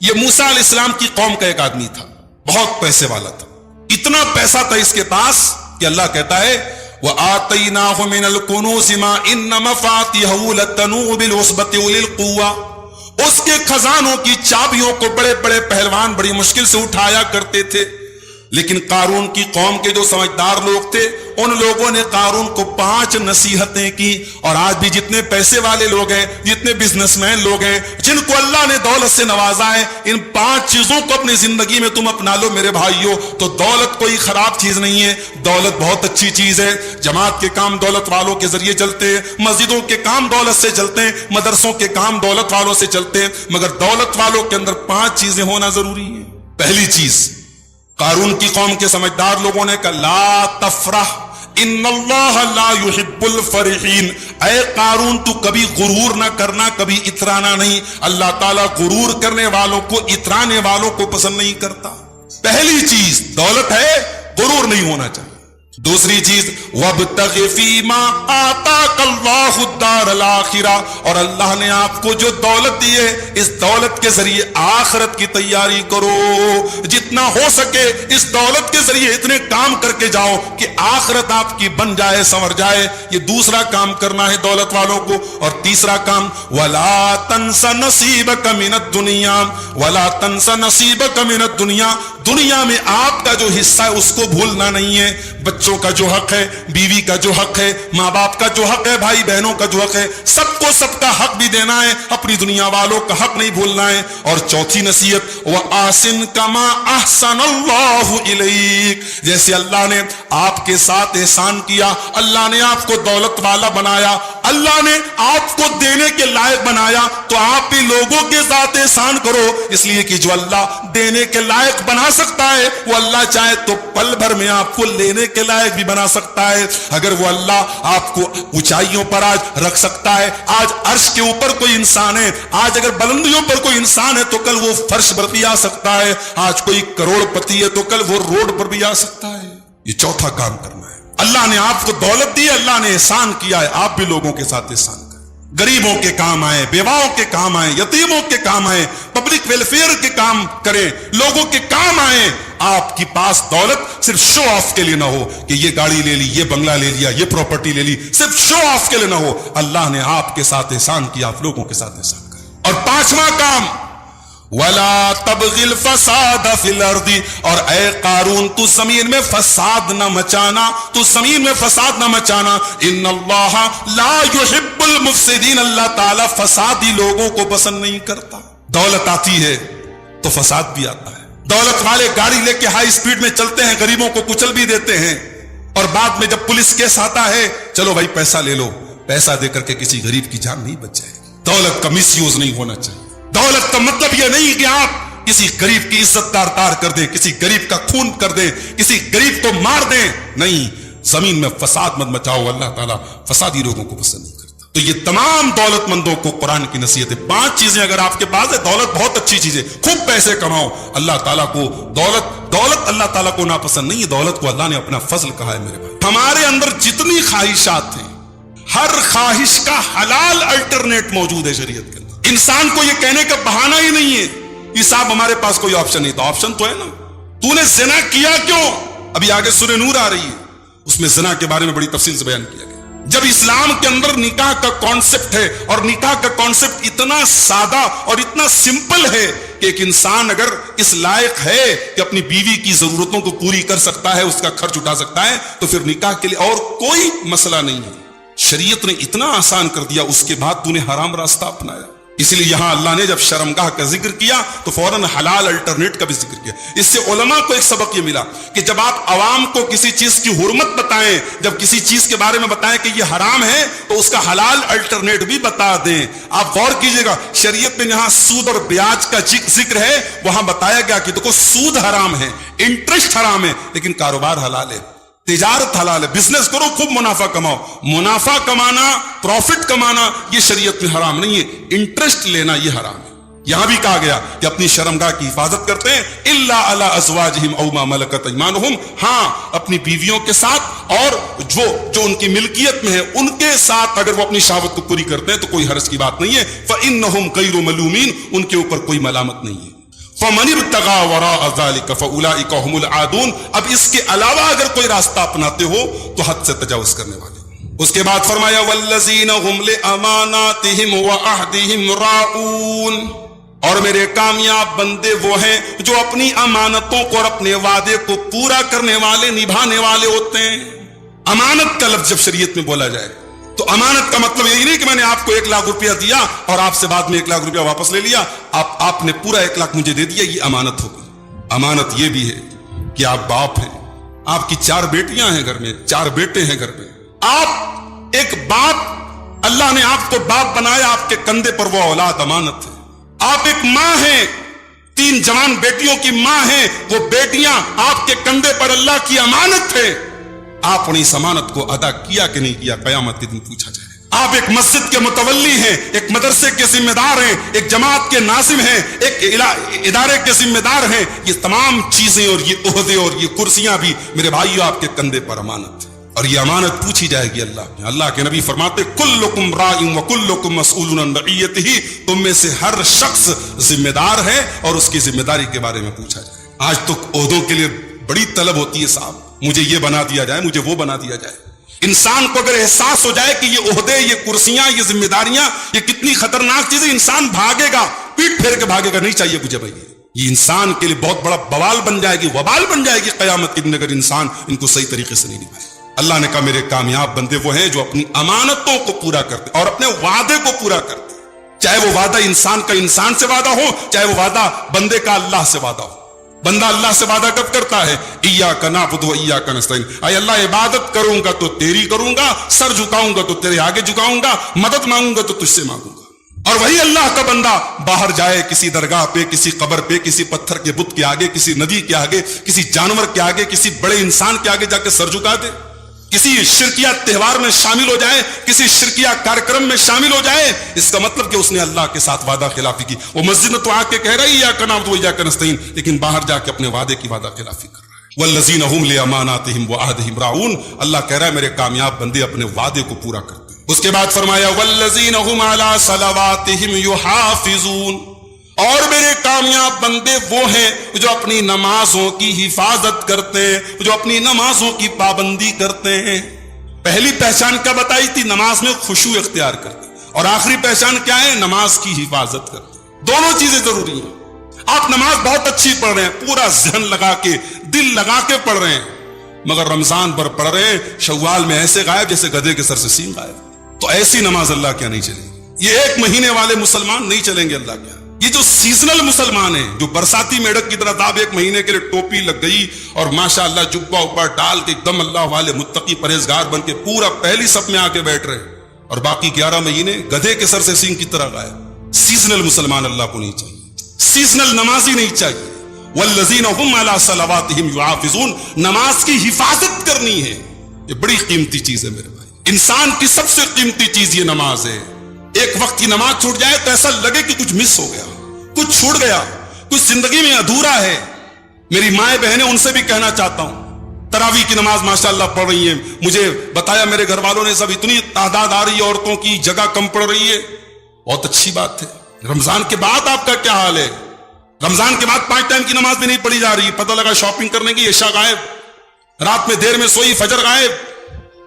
یہ موسیٰ علیہ السلام کی قوم کا ایک آدمی تھا، بہت پیسے والا تھا، اتنا پیسہ تھا اس کے پاس کہ اللہ کہتا ہے وَآتَيْنَاهُ مِنَ الْكُنُوزِ مَا إِنَّ مَفَاتِحَهُ لَتَنُوءُ بِالْعُصْبَةِ أُولِي الْقُوَّةِ، اس کے خزانوں کی چابیوں کو بڑے بڑے پہلوان بڑی مشکل سے اٹھایا کرتے تھے۔ لیکن قارون کی قوم کے جو سمجھدار لوگ تھے ان لوگوں نے قارون کو 5 نصیحتیں کی، اور آج بھی جتنے پیسے والے لوگ ہیں، جتنے بزنس مین لوگ ہیں، جن کو اللہ نے دولت سے نوازا ہے، ان 5 چیزوں کو اپنی زندگی میں تم اپنا لو میرے بھائیوں، تو دولت کوئی خراب چیز نہیں ہے، دولت بہت اچھی چیز ہے۔ جماعت کے کام دولت والوں کے ذریعے چلتے ہیں، مسجدوں کے کام دولت سے چلتے ہیں، مدرسوں کے کام دولت والوں سے چلتے ہیں، مگر دولت والوں کے اندر 5 چیزیں ہونا ضروری ہیں۔ پہلی چیز، قارون کی قوم کے سمجھدار لوگوں نے کہا لا تفرح ان اللہ لا يحب الفرحین، اے قارون تو کبھی غرور نہ کرنا، کبھی اترانا نہیں، اللہ تعالیٰ غرور کرنے والوں کو، اترانے والوں کو پسند نہیں کرتا۔ پہلی چیز دولت ہے، غرور نہیں ہونا چاہیے۔ دوسری چیز وَابْتَغِ فِي مَا آتَاكَ اللَّهُ الدَّارَ الْآخِرَةَ، اور اللہ نے آپ کو جو دولت دی ہے اس دولت کے ذریعے آخرت کی تیاری کرو، جتنا ہو سکے اس دولت کے ذریعے اتنے کام کر کے جاؤ کہ آخرت آپ کی بن جائے، سنور جائے۔ یہ دوسرا کام کرنا ہے دولت والوں کو۔ اور تیسرا کام وَلَا تَنْسَ نَصِيبَكَ مِنَ الدُّنْيَا، وَلَا تَنْسَ نَصِيبَكَ مِنَ الدُّنْيَا، دنیا میں آپ کا جو حصہ ہے اس کو بھولنا نہیں ہے۔ بچوں کا جو حق ہے، بیوی کا جو حق ہے، ماں باپ کا جو حق ہے، بھائی بہنوں کا جو حق ہے، سب کو سب کا حق بھی دینا ہے، اپنی دنیا والوں کا حق نہیں بھولنا ہے۔ اور چوتھی نصیحت وَآسِن كَمَا أَحْسَنَ اللَّهُ إِلَيْكَ، جیسے اللہ نے آپ کے ساتھ احسان کیا، اللہ نے آپ کو دولت والا بنایا، اللہ نے آپ کو دینے کے لائق بنایا، تو آپ بھی لوگوں کے ساتھ احسان کرو، اس لیے کہ جو اللہ دینے کے لائق بنا سکتا ہے وہ اللہ چاہے تو پل بھر میں آپ کو لینے کے لائق بھی بنا سکتا ہے۔ اگر وہ اللہ آپ کو اونچائیوں پر آج رکھ سکتا ہے، آج عرش کے اوپر کوئی انسان ہے، آج اگر بلندیوں پر کوئی انسان ہے تو کل وہ فرش پر بھی آ سکتا ہے، آج کوئی کروڑ پتی ہے تو کل وہ روڈ پر بھی آ سکتا ہے۔ یہ چوتھا کام کرنا ہے۔ اللہ نے آپ کو دولت دی ہے، اللہ نے احسان کیا ہے، آپ بھی لوگوں کے ساتھ احسان کریں، غریبوں کے کام آئیں، بیواؤں کے کام آئیں، یتیموں کے کام آئیں، پبلک ویلفیئر کے کام کریں، لوگوں کے کام آئیں۔ آپ کی پاس دولت صرف شو آف کے لیے نہ ہو کہ یہ گاڑی لے لی، یہ بنگلہ لے لیا، یہ پراپرٹی لے لی، صرف شو آف کے لیے نہ ہو، اللہ نے آپ کے ساتھ احسان کیا، آپ لوگوں کے ساتھ احسان کریں۔ اور پانچواں کام وَلَا تَبْغِ الْفَسَادَ فِي الْأَرْضِ، اور اے قارون تو زمین میں فساد نہ مچانا، تو زمین میں فساد نہ مچانا۔ ان اللہ لا يحب المفسدین، اللہ تعالیٰ فسادی لوگوں کو پسند نہیں کرتا۔ دولت آتی ہے تو فساد بھی آتا ہے۔ دولت والے گاڑی لے کے ہائی سپیڈ میں چلتے ہیں، غریبوں کو کچل بھی دیتے ہیں، اور بعد میں جب پولیس کیس آتا ہے چلو بھائی پیسہ لے لو، پیسہ دے کر کے کسی غریب کی جان نہیں بچ جائے گی۔ دولت کا مس یوز نہیں ہونا چاہیے۔ دولت کا مطلب یہ نہیں کہ آپ کسی غریب کی عزت دار کر دیں، کسی غریب کا خون کر دیں، کسی غریب کو مار دیں، نہیں، زمین میں فساد مت مچاؤ، اللہ تعالیٰ فسادی لوگوں کو پسند نہیں کرتا۔ تو یہ تمام دولت مندوں کو قرآن کی نصیحت ہے۔ 5 چیزیں اگر آپ کے پاس ہے، دولت بہت اچھی چیز ہے، خوب پیسے کماؤ، اللہ تعالیٰ کو دولت اللہ تعالیٰ کو ناپسند نہیں ہے، دولت کو اللہ نے اپنا فضل کہا ہے۔ میرے بھائی، ہمارے اندر جتنی خواہشات ہیں، ہر خواہش کا حلال الٹرنیٹ موجود ہے شریعت کے اندر۔ انسان کو یہ کہنے کا بہانہ ہی نہیں ہے کہ صاحب ہمارے پاس کوئی آپشن نہیں، تو آپشن تو ہے نا، تو نے زنا کیا کیوں؟ ابھی آگے سورہ نور آ رہی ہے، اس میں زنا کے بارے میں بڑی تفصیل سے بیان کیا گیا۔ جب اسلام کے اندر نکاح کا کانسیپٹ ہے، اور نکاح کا کانسیپٹ اتنا سادہ اور اتنا سمپل ہے کہ ایک انسان اگر اس لائق ہے کہ اپنی بیوی کی ضرورتوں کو پوری کر سکتا ہے، اس کا خرچ اٹھا سکتا ہے، تو پھر نکاح کے لیے اور کوئی مسئلہ نہیں ہے۔ شریعت نے اتنا آسان کر دیا، اس کے بعد تو نے حرام راستہ اپنایا۔ اس لیے یہاں اللہ نے جب شرمگاہ کا ذکر کیا تو فوراً حلال الٹرنیٹ کا بھی ذکر کیا۔ اس سے علماء کو ایک سبق یہ ملا کہ جب آپ عوام کو کسی چیز کی حرمت بتائیں، جب کسی چیز کے بارے میں بتائیں کہ یہ حرام ہے، تو اس کا حلال الٹرنیٹ بھی بتا دیں۔ آپ غور کیجئے گا، شریعت میں جہاں سود اور بیاج کا ذکر ہے وہاں بتایا گیا کہ دیکھو سود حرام ہے، انٹرسٹ حرام ہے، لیکن کاروبار حلال ہے، تجارت حلال ہے، بزنس کرو، خوب منافع کماؤ۔ منافع کمانا، پروفٹ کمانا یہ شریعت میں حرام نہیں ہے، انٹرسٹ لینا یہ حرام ہے۔ یہاں بھی کہا گیا کہ اپنی شرمگاہ کی حفاظت کرتے ہیں، الا علی ازواجہم او ما ملکت ایمانہم، ہاں اپنی بیویوں کے ساتھ اور جو ان کی ملکیت میں ہے ان کے ساتھ اگر وہ اپنی شہوت کو پوری کرتے ہیں تو کوئی حرج کی بات نہیں ہے۔ فإنہم غیر ملومین، ان کے اوپر کوئی ملامت نہیں ہے۔ فَمَنِ ابْتَغَىٰ وَرَاءَ ذَلِكَ فَأُولَٰئِكَ هُمُ الْعَادُونَ، اب اس کے علاوہ اگر کوئی راستہ اپناتے ہو تو حد سے تجاوز کرنے والے۔ اس کے بعد فرمایا وَالَّذِينَ هُمْ لِأَمَانَاتِهِمْ وَعَهْدِهِمْ رَاعُونَ، اور میرے کامیاب بندے وہ ہیں جو اپنی امانتوں کو اور اپنے وعدے کو پورا کرنے والے، نبھانے والے ہوتے ہیں۔ امانت کا لفظ جب شریعت میں بولا جائے تو امانت کا مطلب یہی نہیں کہ میں نے آپ کو 1 لاکھ روپیہ دیا اور آپ سے بعد میں 1 لاکھ روپیہ واپس لے لیا، آپ نے پورا 1 لاکھ مجھے دے دیا، یہ امانت ہوگی۔ امانت یہ بھی ہے کہ آپ باپ ہیں، آپ کی 4 بیٹیاں ہیں گھر میں، 4 بیٹے ہیں گھر میں، آپ ایک باپ، اللہ نے آپ کو باپ بنایا، آپ کے کندھے پر وہ اولاد امانت ہے۔ آپ ایک ماں ہیں، 3 جوان بیٹیوں کی ماں ہیں، وہ بیٹیاں آپ کے کندھے پر اللہ کی امانت ہے۔ آپ نے اس امانت کو ادا کیا کہ نہیں کیا، قیامت کے دن پوچھا جائے گا۔ آپ ایک مسجد کے متولی ہیں، ایک مدرسے کے ذمہ دار ہیں، ایک جماعت کے ناظم ہیں، ایک ادارے کے ذمہ دار ہیں. یہ تمام چیزیں اور یہ عہدے اور یہ کرسیاں بھی میرے بھائیو آپ کے کندھے پر امانت ہے، اور یہ امانت پوچھی جائے گی اللہ کے نبی فرماتے کلکم راع وکلکم مسئول عن رعیتہ، تم میں سے ہر شخص ذمہ دار ہے اور اس کی ذمہ داری کے بارے میں پوچھا جائے. آج تو عہدوں کے لیے بڑی طلب ہوتی ہے، صاحب مجھے یہ بنا دیا جائے، مجھے وہ بنا دیا جائے. انسان کو اگر احساس ہو جائے کہ یہ عہدے، یہ کرسیاں، یہ ذمہ داریاں، یہ کتنی خطرناک چیزیں، انسان بھاگے گا، پیٹ پھیر کے بھاگے گا. نہیں چاہیے مجھے بھائی، یہ انسان کے لیے بہت بڑا بوال بن جائے گی، وبال بن جائے گی قیامت کے دن اگر انسان ان کو صحیح طریقے سے نہیں نبھائے. اللہ نے کہا میرے کامیاب بندے وہ ہیں جو اپنی امانتوں کو پورا کرتے اور اپنے وعدے کو پورا کرتے، چاہے وہ وعدہ انسان کا انسان سے وعدہ ہو، چاہے وہ وعدہ بندے کا اللہ سے وعدہ ہو. بندہ اللہ سے وعدہ کب کرتا ہے؟ ایاک نعبد و ایاک نستعین، اے اللہ عبادت کروں گا تو تیری کروں گا، سر جھکاؤں گا تو تیرے آگے جھکاؤں گا، مدد مانگوں گا تو تجھ سے مانگوں گا. اور وہی اللہ کا بندہ باہر جائے کسی درگاہ پہ، کسی قبر پہ، کسی پتھر کے بت کے آگے، کسی ندی کے آگے، کسی جانور کے آگے، کسی بڑے انسان کے آگے جا کے سر جھکا دے، کسی شرکیہ تہوار میں شامل ہو جائے، کسی شرکیہ کارکرم میں شامل ہو جائے، اس کا مطلب کہ اس نے اللہ کے ساتھ وعدہ خلافی کی. وہ مسجد میں تو آ کے کہہ رہا ہے ایاک نعبد و ایاک نستعین، لیکن باہر جا کے اپنے وعدے کی وعدہ خلافی کر رہا ہے. والذین هم لاماناتهم وعهدهم راعون، اللہ کہہ رہا ہے میرے کامیاب بندے اپنے وعدے کو پورا کرتے ہیں. اس کے بعد فرمایا والذین هم علی صلواتهم یحافظون، اور میرے کامیاب بندے وہ ہیں جو اپنی نمازوں کی حفاظت کرتے ہیں، جو اپنی نمازوں کی پابندی کرتے ہیں. پہلی پہچان کیا بتائی تھی؟ نماز میں خشوع اختیار کرتے، اور آخری پہچان کیا ہے؟ نماز کی حفاظت کرتے. دونوں چیزیں ضروری ہیں. آپ نماز بہت اچھی پڑھ رہے ہیں، پورا ذہن لگا کے، دل لگا کے پڑھ رہے ہیں، مگر رمضان پر پڑھ رہے ہیں، شوال میں ایسے غائب جیسے گدھے کے سر سے سینگ غائب. تو ایسی نماز اللہ کیا نہیں چلے گی. یہ ایک مہینے والے مسلمان نہیں چلیں گے اللہ کیا. یہ جو سیزنل مسلمان ہیں، جو برساتی میڈک کی طرح آپ ایک مہینے کے لیے ٹوپی لگ گئی اور ماشاءاللہ جبہ اوپر ڈال کے ایک دم اللہ والے متقی پرہیزگار بن کے پورا پہلی صف میں آ کے بیٹھ رہے، اور باقی 11 مہینے گدھے کے سر سے سینگ کی طرح غائب. سیزنل مسلمان اللہ کو نہیں چاہیے، سیزنل نمازی نہیں چاہیے. والذین هم علی صلواتهم یحافظون، نماز کی حفاظت کرنی ہے. یہ بڑی قیمتی چیز ہے میرے بھائی. انسان کی سب سے قیمتی چیز یہ نماز ہے. ایک وقت کی نماز چھوٹ جائے تو ایسا لگے کہ کچھ مس ہو گیا، کچھ چھوٹ گیا، کچھ زندگی میں ادھورا ہے. میری مائیں بہنیں، ان سے بھی کہنا چاہتا ہوں، تراویح کی نماز ماشاءاللہ پڑھ رہی ہیں. مجھے بتایا میرے گھر والوں نے، سب اتنی تعداد آ رہی ہے عورتوں کی، جگہ کم پڑ رہی ہے. بہت اچھی بات ہے. رمضان کے بعد آپ کا کیا حال ہے؟ رمضان کے بعد 5 ٹائم کی نماز بھی نہیں پڑھی جا رہی. پتہ لگا شاپنگ کرنے کی، عشاء غائب، رات میں دیر میں سوئی، فجر غائب.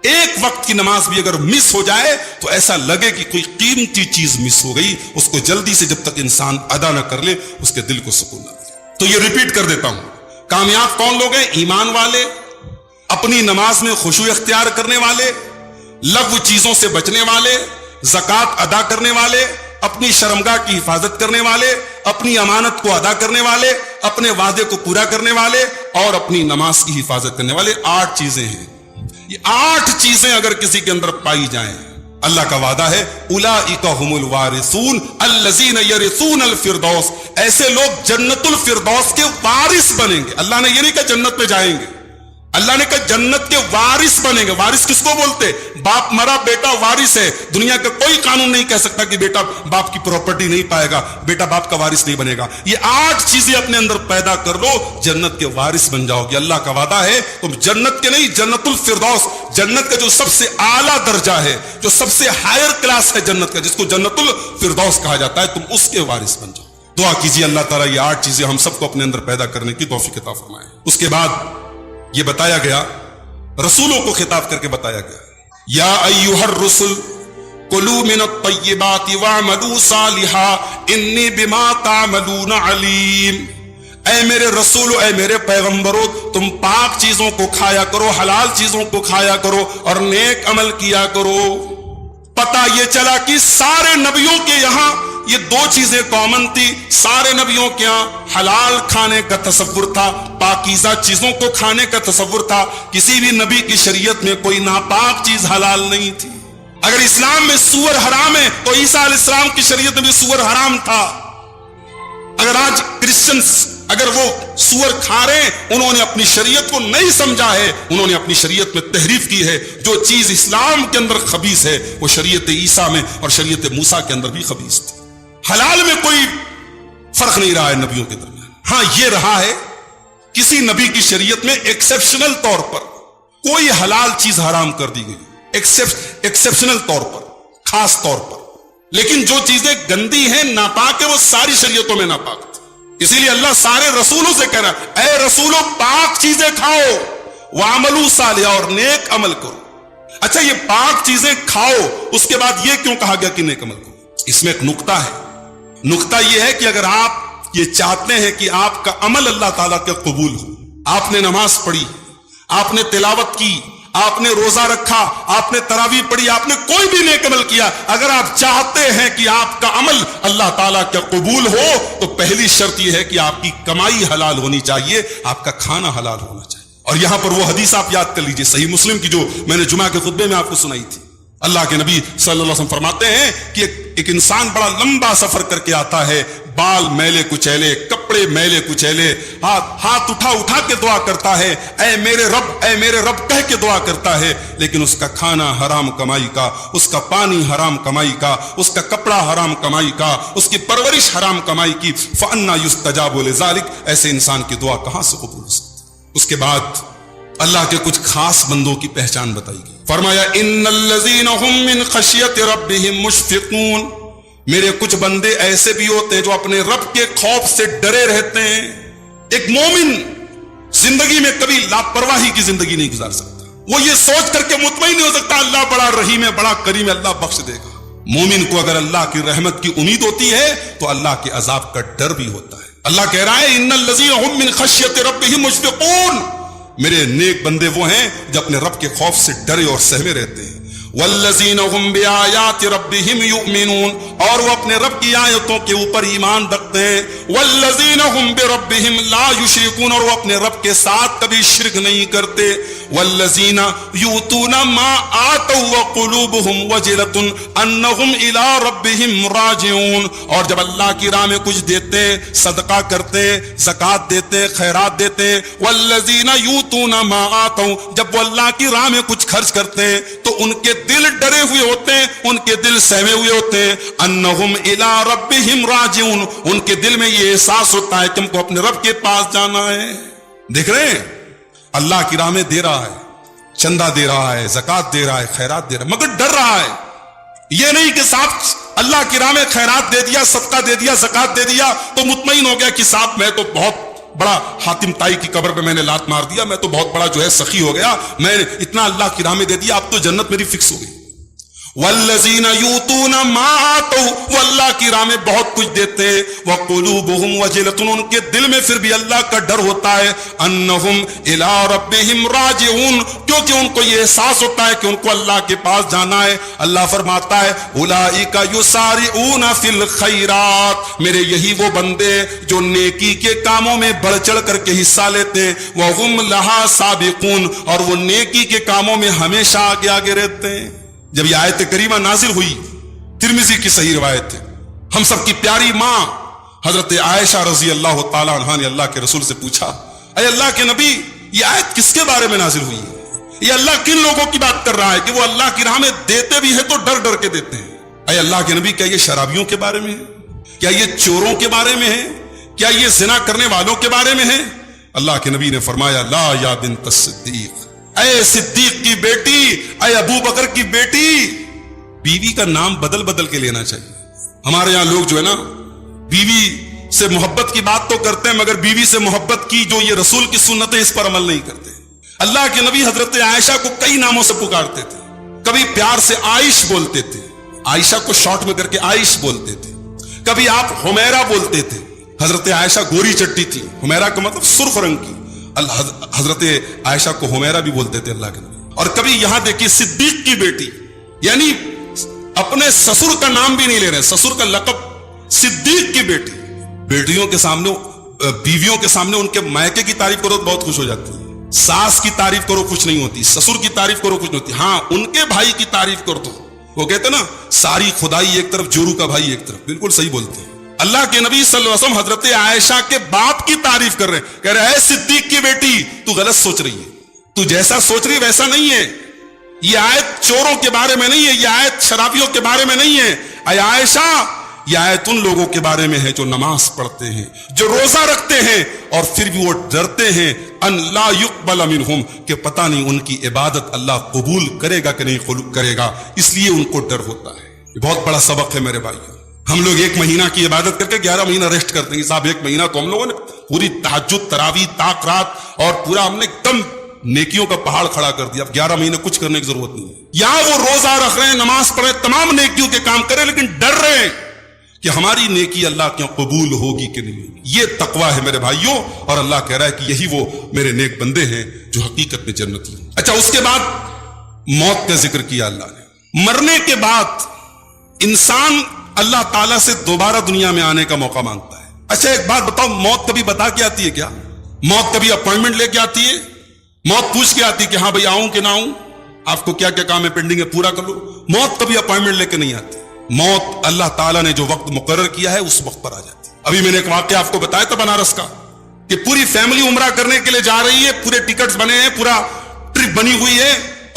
ایک وقت کی نماز بھی اگر مس ہو جائے تو ایسا لگے کہ کوئی قیمتی چیز مس ہو گئی. اس کو جلدی سے جب تک انسان ادا نہ کر لے اس کے دل کو سکون نہ ملے. تو یہ ریپیٹ کر دیتا ہوں، کامیاب کون لوگ ہیں؟ ایمان والے، اپنی نماز میں خشوع اختیار کرنے والے، لغو چیزوں سے بچنے والے، زکوٰۃ ادا کرنے والے، اپنی شرمگاہ کی حفاظت کرنے والے، اپنی امانت کو ادا کرنے والے، اپنے وعدے کو پورا کرنے والے، اور اپنی نماز کی حفاظت کرنے والے. 8 چیزیں ہیں. یہ 8 چیزیں اگر کسی کے اندر پائی جائیں، اللہ کا وعدہ ہے اولئک هم الوارثون الذین یرثون الفردوس، ایسے لوگ جنت الفردوس کے وارث بنیں گے. اللہ نے یہ نہیں کہا جنت میں جائیں گے، اللہ نے کہا جنت کے وارث بنیں گے. وارث کس کو بولتے؟ باپ مرا بیٹا وارث ہے. دنیا کا کوئی قانون نہیں کہہ سکتا کہ بیٹا باپ کی پراپرٹی نہیں پائے گا، بیٹا باپ کا وارث نہیں بنے گا. یہ 8 چیزیں اپنے اندر پیدا کر لو، جنت کے وارث بن جاؤ گے. اللہ کا وعدہ ہے تم جنت کے نہیں، جنت الفردوس، جنت کا جو سب سے اعلیٰ درجہ ہے، جو سب سے ہائر کلاس ہے جنت کا، جس کو جنت الفردوس کہا جاتا ہے، تم اس کے وارث بن جاؤ. دعا کیجیے اللہ تعالیٰ یہ 8 چیزیں ہم سب کو اپنے اندر پیدا کرنے کی توفیق عطا فرمائے. اس کے بعد یہ بتایا گیا، رسولوں کو خطاب کر کے بتایا گیا، یا ایھا الرسل کلوا من الطیبات واعملوا صالحا انی بما تعملون علیم. اے میرے رسولو، اے میرے پیغمبرو، تم پاک چیزوں کو کھایا کرو، حلال چیزوں کو کھایا کرو، اور نیک عمل کیا کرو. پتہ یہ چلا کہ سارے نبیوں کے یہاں یہ 2 چیزیں کامن تھی. سارے نبیوں کے یہاں حلال کھانے کا تصور تھا، پاکیزہ چیزوں کو کھانے کا تصور تھا. کسی بھی نبی کی شریعت میں کوئی ناپاک چیز حلال نہیں تھی. اگر اسلام میں سور حرام ہے تو عیسیٰ علیہ السلام کی شریعت میں بھی سور حرام تھا. اگر آج کرسچنز اگر وہ سور کھا رہے ہیں، انہوں نے اپنی شریعت کو نہیں سمجھا ہے، انہوں نے اپنی شریعت میں تحریف کی ہے. جو چیز اسلام کے اندر خبیث ہے وہ شریعت عیسیٰ میں اور شریعت موسیٰ کے اندر بھی خبیث تھی. حلال میں کوئی فرق نہیں رہا ہے نبیوں کے درمیان. ہاں یہ رہا ہے کسی نبی کی شریعت میں ایکسیپشنل طور پر کوئی حلال چیز حرام کر دی گئی، ایکسیپشنل طور پر، خاص طور پر. لیکن جو چیزیں گندی ہیں، ناپاک ہیں، وہ ساری شریعتوں میں ناپاک تھی. اسی لیے اللہ سارے رسولوں سے کہہ رہا ہے اے رسولوں پاک چیزیں کھاؤ، وَعَمَلُوا صَالِحًا، اور نیک عمل کرو. اچھا یہ پاک چیزیں کھاؤ، اس کے بعد یہ کیوں کہا گیا کہ نیک عمل کرو؟ اس میں ایک نقطہ ہے. نقطہ یہ ہے کہ اگر آپ یہ چاہتے ہیں کہ آپ کا عمل اللہ تعالیٰ کے قبول ہو، آپ نے نماز پڑھی، آپ نے تلاوت کی، آپ نے روزہ رکھا، آپ نے تراویح پڑھی، آپ نے کوئی بھی نیک عمل کیا، اگر آپ چاہتے ہیں کہ آپ کا عمل اللہ تعالیٰ کا قبول ہو تو پہلی شرط یہ ہے کہ آپ کی کمائی حلال ہونی چاہیے، آپ کا کھانا حلال ہونا چاہیے. اور یہاں پر وہ حدیث آپ یاد کر لیجئے صحیح مسلم کی جو میں نے جمعہ کے خطبے میں آپ کو سنائی تھی. اللہ کے نبی صلی اللہ علیہ وسلم فرماتے ہیں کہ ایک انسان بڑا لمبا سفر کر کے آتا ہے، بال میلے کچیلے، کپڑے میلے کچیلے، ہاتھ اٹھا کے دعا کرتا ہے اے میرے رب کہہ کے دعا کرتا ہے، لیکن اس کا کھانا حرام کمائی کا، اس کا پانی حرام کمائی کا، اس کا کپڑا حرام کمائی کا، اس کی پرورش حرام کمائی کی. فَأَنَّا يُسْتَجَابُ لِذَلِكَ، ایسے انسان کی دعا کہاں سے قبول ہو سکتی؟ اس کے بعد اللہ کے کچھ خاص بندوں کی پہچان بتائی گئی. فرمایا ان الذین هم من خشیت ربهم مشفقون، میرے کچھ بندے ایسے بھی ہوتے ہیں جو اپنے رب کے خوف سے ڈرے رہتے ہیں. ایک مومن زندگی میں کبھی لاپرواہی کی زندگی نہیں گزار سکتا، وہ یہ سوچ کر کے مطمئن نہیں ہو سکتا اللہ بڑا رحیم ہے، بڑا کریم ہے، اللہ بخش دے گا. مومن کو اگر اللہ کی رحمت کی امید ہوتی ہے تو اللہ کے عذاب کا ڈر بھی ہوتا ہے. اللہ کہہ رہا ہے ان الذین هم من خشیت ربهم مشفقون، میرے نیک بندے وہ ہیں جو اپنے رب کے خوف سے ڈرے اور سہمے رہتے ہیں. والذین هم بآیات ربهم یؤمنون، اور وہ اپنے رب کی آیتوں کے اوپر ایمان رکھتے ہیں. والذین هم بربهم لا یشرکون، اور وہ اپنے رب کے ساتھ کبھی شرک نہیں کرتے. والذین یؤتون ما آتوا وقلوبهم وجلۃ انہم الی ربهم راجعون، اور جب اللہ کی راہ میں کچھ دیتے، صدقہ کرتے، زکوٰۃ دیتے، خیرات دیتے. والذین یؤتون ما آتوا، جب وہ اللہ کی راہ میں کچھ خرچ کرتے تو ان کے دل ڈرے ہوئے ہوتے ہیں، ان کے دل سہمے ہوئے ہوتے ہیں. انہم الی ربهم راجعون، ان کے دل میں یہ احساس ہوتا ہے کہ ہم کو اپنے رب کے پاس جانا ہے. دیکھ رہے ہیں اللہ کی راہ میں دے رہا ہے، چندہ دے رہا ہے، زکوٰۃ دے رہا ہے، خیرات دے رہا ہے، مگر ڈر رہا ہے. یہ نہیں کہ صاحب اللہ کی راہ میں خیرات دے دیا، صدقہ دے دیا، زکوٰۃ دے دیا تو مطمئن ہو گیا کہ صاحب میں تو بہت بڑا حاتم طائی کی قبر پہ میں نے لات مار دیا، میں تو بہت بڑا جو ہے سخی ہو گیا، میں اتنا اللہ کی راہ میں دے دیا، اب تو جنت میری فکس ہو گئی. والذین یؤتون ما آتوا، وہ اللہ کی راہ میں بہت کچھ دیتے. وقلوبهم وجلۃ، ان کے دل میں پھر بھی اللہ کا ڈر ہوتا ہے. انہم الی ربهم راجعون، کیونکہ ان کو یہ احساس ہوتا ہے کہ ان کو اللہ کے پاس جانا ہے. اللہ فرماتا ہے اولئک یسارعون فی الخیرات، میرے یہی وہ بندے جو نیکی کے کاموں میں بڑھ چڑھ کر کے حصہ لیتے. وہم لہا سابقون، اور وہ نیکی کے کاموں میں ہمیشہ آگے آگے رہتے ہیں. جب یہ آیت کریمہ نازل ہوئی، ترمذی کی صحیح روایت ہے، ہم سب کی پیاری ماں حضرت عائشہ رضی اللہ تعالی عنہا نے اللہ کے رسول سے پوچھا اے اللہ کے نبی یہ آیت کس کے بارے میں نازل ہوئی ہے؟ یہ اللہ کن لوگوں کی بات کر رہا ہے کہ وہ اللہ کی راہ میں دیتے بھی ہیں تو ڈر ڈر کے دیتے ہیں؟ اے اللہ کے نبی کیا یہ شرابیوں کے بارے میں ہے؟ کیا یہ چوروں کے بارے میں ہے؟ کیا یہ زنا کرنے والوں کے بارے میں ہے؟ اللہ کے نبی نے فرمایا لا یا بنت الصدیق، اے صدیق کی بیٹی، اے ابو بکر کی بیٹی. بیوی کا نام بدل بدل کے لینا چاہیے. ہمارے یہاں لوگ جو ہے نا بیوی سے محبت کی بات تو کرتے ہیں مگر بیوی سے محبت کی جو یہ رسول کی سنت ہے اس پر عمل نہیں کرتے. اللہ کے نبی حضرت عائشہ کو کئی ناموں سے پکارتے تھے. کبھی پیار سے عائش بولتے تھے، عائشہ کو شارٹ میں کر کے عائش بولتے تھے. کبھی آپ حمیرہ بولتے تھے. حضرت عائشہ گوری چٹی تھی، حمیرہ کا مطلب سرخ رنگ کی، حضرت عائشہ کو حمیرہ بھی بولتے تھے اللہ کے نبی. اور کبھی یہاں دیکھیے صدیق کی بیٹی، یعنی اپنے سسر کا نام بھی نہیں لے رہے، سسر کا لقب، صدیق کی بیٹی. بیٹیوں کے سامنے، بیویوں کے سامنے ان کے مائکے کی تعریف کرو تو بہت خوش ہو جاتی ہے. ساس کی تعریف کرو خوش نہیں ہوتی، سسر کی تعریف کرو خوش نہیں ہوتی. ہاں ان کے بھائی کی تعریف کرو تو وہ کہتے نا ساری خدائی ایک طرف، جورو کا بھائی ایک طرف. بالکل صحیح بولتے ہیں. اللہ کے نبی صلی اللہ علیہ وسلم حضرت عائشہ کے باپ کی تعریف کر رہے ہیں, کہہ رہے ہیں اے صدیق کی بیٹی تو غلط سوچ رہی ہے, تو جیسا سوچ رہی ویسا نہیں ہے. یہ آیت چوروں کے بارے میں نہیں ہے, یہ آیت شرابیوں کے بارے میں نہیں ہے. اے عائشہ, یہ آیت ان لوگوں کے بارے میں ہے جو نماز پڑھتے ہیں, جو روزہ رکھتے ہیں, اور پھر بھی وہ ڈرتے ہیں ان لا يقبل منہم, کہ پتہ نہیں ان کی عبادت اللہ قبول کرے گا کہ نہیں کرے گا, اس لیے ان کو ڈر ہوتا ہے. یہ بہت بڑا سبق ہے میرے بھائیو. ہم لوگ 1 مہینہ کی عبادت کر کے 11 مہینہ ریسٹ کرتے ہیں. صاحب 1 مہینہ تو ہم لوگوں نے پوری تہجد, تراویح, طاق رات اور پورا ہم نے ایک دم نیکیوں کا پہاڑ کھڑا کر دیا. اب 11 مہینے کچھ کرنے کی ضرورت نہیں ہے. یا وہ روزہ رکھ رہے ہیں, نماز پڑھ رہے ہیں, تمام نیکیوں کے کام کریں, لیکن ڈر رہے ہیں کہ ہماری نیکی اللہ کے قبول ہوگی کہ نہیں ہوگی. یہ تقویٰ ہے میرے بھائیوں, اور اللہ کہہ رہا ہے کہ یہی وہ میرے نیک بندے ہیں جو حقیقت میں جنتی ہیں. اچھا, اس کے بعد موت کا ذکر کیا اللہ نے. مرنے کے بعد انسان اللہ تعالیٰ سے دوبارہ دنیا میں آنے کا موقع مانگتا ہے. اچھا ایک بات بتاؤ, موت کبھی بتا کے آتی ہے کیا؟ موت کبھی اپوائنٹمنٹ لے کے آتی ہے؟ موت پوچھ کے آتی ہے کہ ہاں بھائی آؤں کہ نہ آؤں, آپ کو کیا کیا کام ہے پینڈنگ ہے پورا کر لو؟ موت کبھی اپوائنٹمنٹ لے کے نہیں آتی. موت اللہ تعالیٰ نے جو وقت مقرر کیا ہے اس وقت پر آ جاتی. ابھی میں نے ایک واقعہ آپ کو بتایا تھا بنارس کا, کہ پوری فیملی عمرہ کرنے کے لیے جا رہی ہے, پورے ٹکٹس بنے ہیں, پورا ٹرپ بنی ہوئی ہے,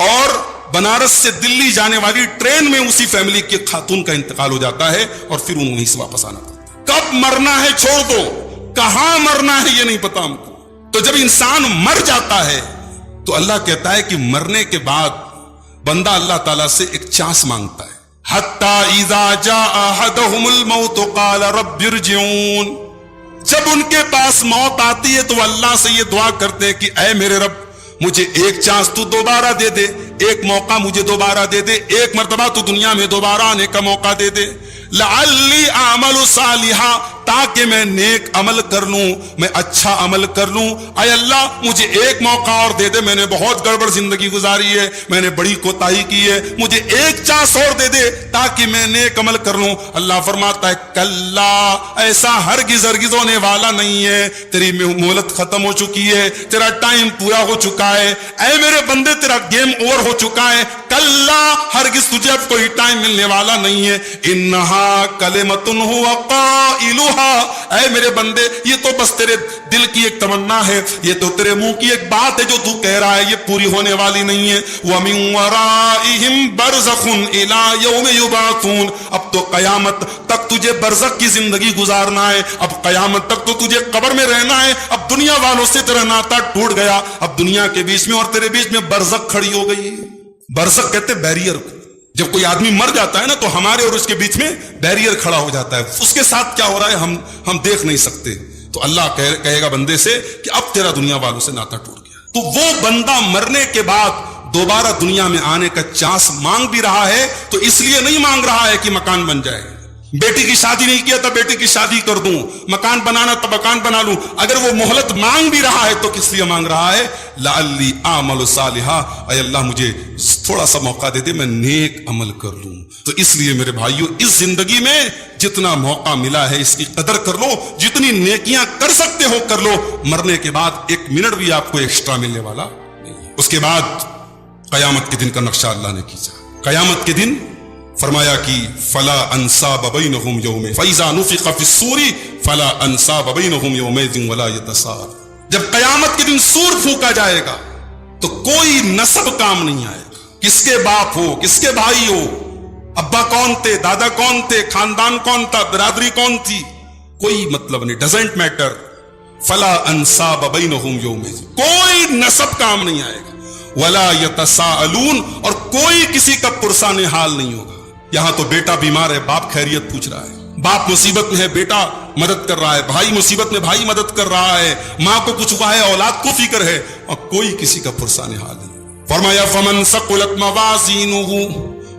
اور بنارس سے دلی جانے والی ٹرین میں اسی فیملی کے خاتون کا انتقال ہو جاتا ہے, اور پھر انہیں سے واپس آنا پڑتا ہے. کب مرنا ہے چھوڑ دو, کہاں مرنا ہے یہ نہیں پتا ہم کو. تو جب انسان مر جاتا ہے تو اللہ کہتا ہے کہ مرنے کے بعد بندہ اللہ تعالیٰ سے ایک چانس مانگتا ہے. حتی اذا جاء احدهم الموت قال رب ارجعون. جب ان کے پاس موت آتی ہے تو اللہ سے یہ دعا کرتے ہیں کہ اے میرے رب, مجھے ایک چانس تو دوبارہ دے دے, ایک موقع مجھے دوبارہ دے دے, ایک مرتبہ تو دنیا میں دوبارہ آنے کا موقع دے دے. لعلی اعمل صالحا, تاکہ میں نیک عمل کر لوں, میں اچھا عمل کر لوں. اے اللہ مجھے ایک موقع اور دے دے, میں نے بہت گڑبڑ زندگی گزاری ہے, میں نے بڑی کوتاہی کی ہے, مجھے ایک چانس اور دے دے تاکہ میں نیک عمل کر لوں. اللہ فرماتا ہے کلا, ایسا ہرگز ہرگز ہونے والا نہیں ہے, تیری مہلت ختم ہو چکی ہے, تیرا ٹائم پورا ہو چکا ہے, اے میرے بندے تیرا گیم اوور ہو چکا ہے. کلا, ہرگز تجھے اب کوئی ٹائم ملنے والا نہیں ہے. انہا کلمۃ هو قائلها, اے میرے بندے یہ تو بس تیرے دل کی ایک تمنا ہے, یہ تو تیرے منہ کی ایک بات ہے جو تو کہہ رہا ہے, یہ پوری ہونے والی نہیں ہے. وَمِن وَرَائِهِمْ بَرْزَخٌ إِلَىٰ يَوْمِ يُبْعَثُونَ, اب تو قیامت تک تجھے برزخ کی زندگی گزارنا ہے, اب قیامت تک تو تجھے قبر میں رہنا ہے. اب دنیا والوں سے تیرا ناتا ٹوٹ گیا, اب دنیا کے بیچ میں اور تیرے بیچ میں برزخ کھڑی ہو گئی. برزخ کہتے بیریئر کو. جب کوئی آدمی مر جاتا ہے نا تو ہمارے اور اس کے بیچ میں بیریئر کھڑا ہو جاتا ہے, اس کے ساتھ کیا ہو رہا ہے ہم دیکھ نہیں سکتے. تو اللہ کہے گا بندے سے کہ اب تیرا دنیا والوں سے ناتا ٹوٹ گیا. تو وہ بندہ مرنے کے بعد دوبارہ دنیا میں آنے کا چانس مانگ بھی رہا ہے, تو اس لیے نہیں مانگ رہا ہے کہ مکان بن جائے. بیٹی کی شادی نہیں کیا تھا بیٹی کی شادی کر دوں, مکان بنانا تھا مکان بنا لوں. اگر وہ مہلت مانگ بھی رہا ہے تو کس لیے مانگ رہا ہے؟ لعلی اعمل صالحا, اے اللہ مجھے تھوڑا سا موقع دے دے, میں نیک عمل کر لوں. تو اس لیے میرے بھائیو, اس زندگی میں جتنا موقع ملا ہے اس کی قدر کر لو, جتنی نیکیاں کر سکتے ہو کر لو. مرنے کے بعد 1 منٹ بھی آپ کو ایکسٹرا ملنے والا نہیں ہے. اس کے بعد قیامت کے دن کا نقشہ اللہ نے کھینچا. قیامت کے دن فرمایا کہ فلا انصاب بینہم یوم فاذا نفخ فی الصور فلا انصاب بینہم یومئذ ولا یتساءلون. جب قیامت کے دن سور پھونکا جائے گا تو کوئی نسب کام نہیں آئے گا. کس کے باپ ہو, کس کے بھائی ہو, ابا کون تھے, دادا کون تھے, خاندان کون تھا, برادری کون تھی, کوئی مطلب نہیں, ڈزنٹ میٹر. فلا انصاب بینہم یومئذ, کوئی نسب کام نہیں آئے گا. ولا یتساءلون, اور کوئی کسی کا پرسان حال نہیں ہوگا. یہاں تو بیٹا بیمار ہے, باپ خیریت پوچھ رہا ہے, باپ مصیبت میں ہے, بیٹا مدد کر رہا ہے, بھائی مصیبت میں بھائی مدد کر رہا ہے, ماں کو کچھ ہوا ہے, اولاد کو فکر ہے, اور کوئی کسی کا پرسان حال نہیں. فرمایا فمن ثقلت موازینہ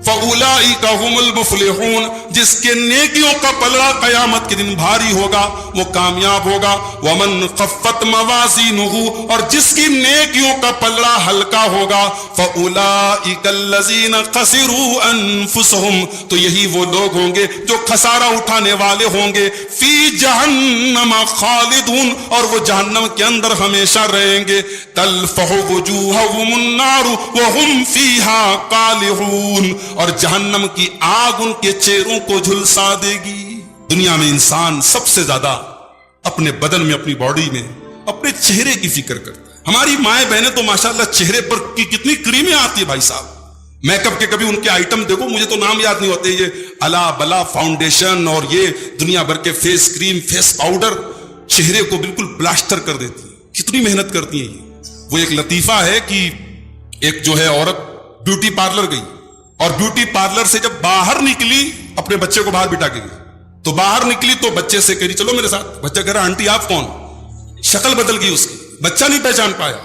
فاولئک هم المفلحون, جس کے نیکیوں کا پلڑا قیامت کے دن بھاری ہوگا وہ کامیاب ہوگا. ومن خفت موازینہ, اور جس کی نیکیوں کا پلڑا ہلکا ہوگا فاولئک الذین خسروا انفسهم, تو یہی وہ لوگ ہوں گے جو خسارہ اٹھانے والے ہوں گے. فی جہنم خالدون, اور وہ جہنم کے اندر ہمیشہ رہیں گے. تلفح وجوہهم النار وهم فیہا کالحون, اور جہنم کی آگ ان کے چہروں کو جھلسا دے گی. دنیا میں انسان سب سے زیادہ اپنے بدن میں، اپنی باڈی میں اپنے چہرے کی فکر کرتا ہے. ہماری مائیں بہنیں تو ماشاءاللہ چہرے پر کی کتنی کریمیں آتی ہے بھائی صاحب. میک اپ کے کبھی ان کے آئٹم دیکھو، مجھے تو نام یاد نہیں ہوتے، یہ الا بلا فاؤنڈیشن اور یہ دنیا بھر کے فیس کریم، فیس پاؤڈر چہرے کو بالکل پلاسٹر کر دیتی ہے. کتنی محنت کرتی ہیں یہ. وہ ایک لطیفہ ہے کہ ایک جو ہے عورت بیوٹی پارلر گئی اور بیوٹی پارلر سے جب باہر نکلی، اپنے بچے کو باہر بٹھا کے گئی، تو باہر نکلی تو بچے سے کہہ رہی چلو میرے ساتھ. بچہ کہہ رہا آنٹی آپ کون؟ شکل بدل گئی اس کی، بچہ نہیں پہچان پایا.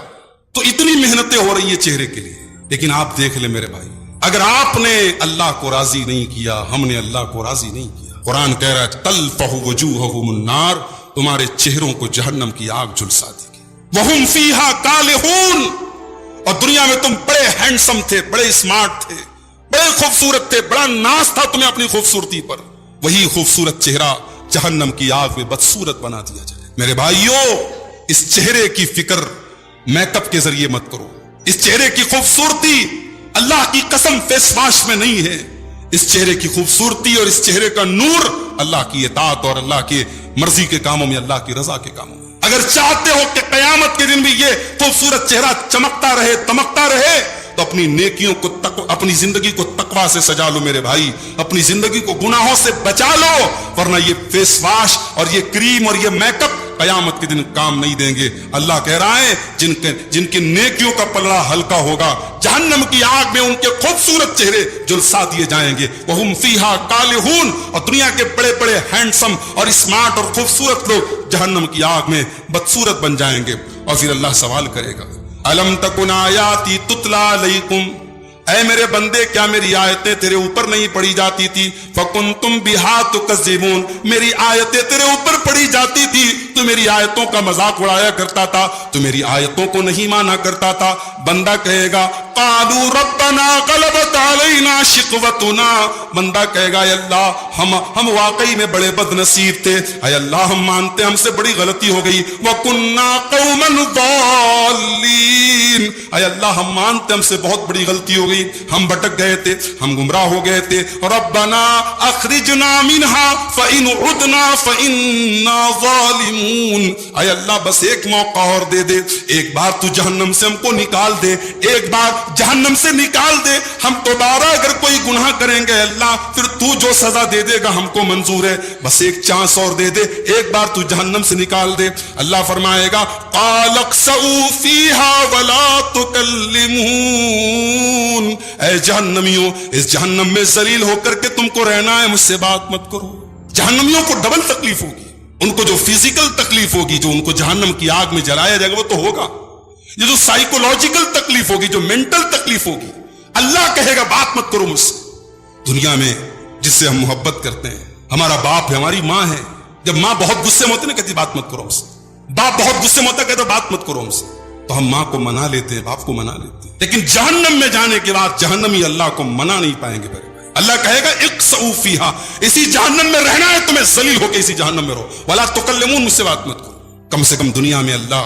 تو اتنی محنتیں ہو رہی ہیں چہرے کے لیے. لیکن آپ دیکھ لیں میرے بھائی، اگر آپ نے اللہ کو راضی نہیں کیا، ہم نے اللہ کو راضی نہیں کیا. قرآن کہہ رہا ہے تلفح وجوہہم النار، تمہارے چہروں کو جہنم کی آگ جھلسا دے گی. وہم فیہا کالہون، اور دنیا میں تم بڑے ہینڈسم تھے، بڑے اسمارٹ تھے، بڑے خوبصورت تھے، بڑا ناز تھا تمہیں اپنی خوبصورتی پر. وہی خوبصورت چہرہ جہنم کی آگ میں بدصورت بنا دیا جائے. میرے بھائیوں، اس چہرے کی فکر میک اپ کے ذریعے مت کرو. اس چہرے کی خوبصورتی اللہ کی قسم فیس واش میں نہیں ہے. اس چہرے کی خوبصورتی اور اس چہرے کا نور اللہ کی اطاعت اور اللہ کی مرضی کے کاموں میں، اللہ کی رضا کے کاموں میں. اگر چاہتے ہو کہ قیامت کے دن بھی یہ خوبصورت چہرہ چمکتا رہے، تمکتا رہے، تو اپنی نیکیوں کو اپنی زندگی کو تقویٰ سے سجا لو میرے بھائی. اپنی زندگی کو گناہوں سے بچا لو، ورنہ یہ فیس واش اور یہ کریم اور یہ میک اپ قیامت کے دن کام نہیں دیں گے. اللہ کہہ رہا ہے جن کی نیکیوں کا پلڑا ہلکا ہوگا، جہنم کی آگ میں ان کے خوبصورت چہرے جلسا دیے جائیں گے. وہم فیہا کالہون، اور دنیا کے بڑے بڑے ہینڈسم اور اسمارٹ اور خوبصورت لوگ جہنم کی آگ میں بدصورت بن جائیں گے. اور پھر اللہ سوال کرے گا الم تکن آیاتی تتلا علیکم، اے میرے بندے کیا میری آیتیں تیرے اوپر نہیں پڑھی جاتی تھی؟ فکنتم بہا تکذبون، میری آیتیں تیرے اوپر پڑھی جاتی تھی، تو میری آیتوں کا مذاق اڑایا کرتا تھا، تو میری آیتوں کو نہیں مانا کرتا تھا. بندہ کہے گا قالوا ربنا غلبت علینا شقوتنا، بندہ کہے گا اے اللہ ہم واقعی میں بڑے بد نصیب تھے، اے اللہ ہم مانتے ہم سے بڑی غلطی ہو گئی. وکنا قوما ضالین، اے اللہ ہم مانتے ہم سے بہت بڑی غلطی ہو گئی، ہم بھٹک گئے تھے، ہم گمراہ ہو گئے تھے. ربنا اخرجنا منها فإن عدنا فإنا ظالمون، اے اللہ بس ایک موقع اور دے دے، ایک بار تو جہنم سے ہم کو نکال دے، ایک بار جہنم سے نکال دے. ہم دوبارہ اگر کوئی گناہ کریں گے اللہ پھر تو جو سزا دے دے گا ہم کو منظور ہے، بس ایک چانس اور دے دے، ایک بار تو جہنم سے نکال دے. اللہ فرمائے گا قال اخسئوا فیہا ولا تکلمون، اے جہنمیوں اس جہنم میں ذلیل ہو کر کے تم کو رہنا ہے، مجھ سے بات مت کرو. جہنمیوں کو ڈبل تکلیف ہوگی. ان کو جو فزیکل تکلیف ہوگی، جو ان کو جہنم کی آگ میں جلایا جائے گا وہ تو ہوگا، یہ جو سائیکولوجیکل تکلیف ہوگی، جو مینٹل تکلیف ہوگی، اللہ کہے گا بات مت کرو مجھ سے. دنیا میں جس سے ہم محبت کرتے ہیں، ہمارا باپ ہے، ہماری ماں ہے، جب ماں بہت غصے میں ہوتی ہے نا کہتی بات مت کرو ہم سے، باپ بہت غصے میں ہوتا ہے کہتا بات مت کرو ہم سے، تو ہم ماں کو منا لیتے ہیں، باپ کو منا لیتے ہیں. لیکن جہنم میں جانے کے بعد جہنمی اللہ کو منا نہیں پائیں گے. اللہ کہے گا اقسؤوا فیہا، اسی جہنم میں رہنا ہے تمہیں، ذلیل ہو کے اسی جہنم میں رہو. ولا تکلمون، مجھ سے بات مت کرو. کم سے کم دنیا میں اللہ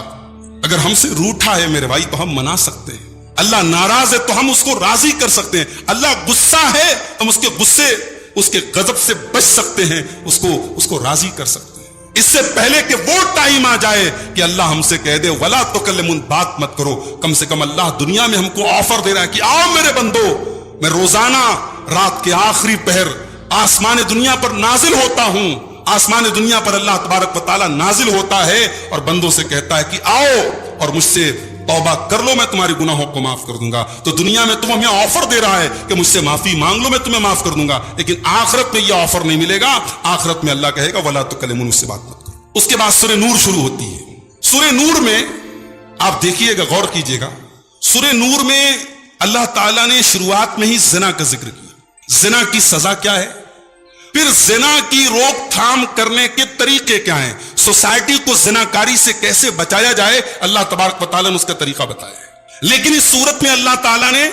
اگر ہم سے روٹھا ہے میرے بھائی تو ہم منا سکتے ہیں. اللہ ناراض ہے تو ہم اس کو راضی کر سکتے ہیں. اللہ غصہ ہے ہم اس کے غصے، اس کے غضب سے بچ سکتے ہیں، اس کو راضی کر سکتے ہیں. اس سے پہلے کہ وہ ٹائم آ جائے کہ اللہ ہم سے کہہ دے ولا تکلمون، بات مت کرو، کم سے کم اللہ دنیا میں ہم کو آفر دے رہا ہے کہ آؤ میرے بندو، میں روزانہ رات کے آخری پہر آسمان دنیا پر نازل ہوتا ہوں. آسمان دنیا پر اللہ تبارک و تعالیٰ نازل ہوتا ہے اور بندوں سے کہتا ہے کہ آؤ اور مجھ سے توبہ کر لو، میں تمہارے گناہوں کو معاف کر دوں گا. تو دنیا میں تم ہمیں آفر دے رہا ہے کہ مجھ سے معافی مانگ لو، میں تمہیں معاف کر دوں گا. لیکن آخرت میں یہ آفر نہیں ملے گا. آخرت میں اللہ کہے گا ولا تکلمون، مجھ سے بات مت کرو. اس کے بعد سورہ نور شروع ہوتی ہے. سورہ نور میں آپ دیکھیے گا، غور کیجئے گا، سورہ نور میں اللہ تعالیٰ نے شروعات میں ہی زنا کا ذکر کیا. زنا کی سزا کیا ہے، پھر زنا کی روک تھام کرنے کے طریقے کیا ہیں، سوسائٹی کو زناکاری سے کیسے بچایا جائے، اللہ تبارک و تعالیٰ نے اس کا طریقہ بتایا ہے. لیکن اس صورت میں اللہ تعالیٰ نے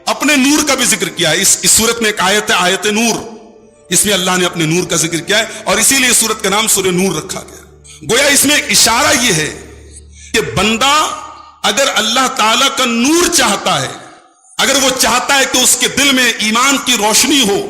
اپنے نور کا بھی ذکر کیا ہے. اس صورت میں ایک آیت ہے، آیت نور، اس میں اللہ نے اپنے نور کا ذکر کیا ہے اور اسی لیے صورت کا نام سورہ نور رکھا گیا. گویا اس میں ایک اشارہ یہ ہے کہ بندہ اگر اللہ تعالیٰ کا نور چاہتا ہے، اگر وہ چاہتا ہے کہ اس کے دل میں ایمان کی روشنی ہو،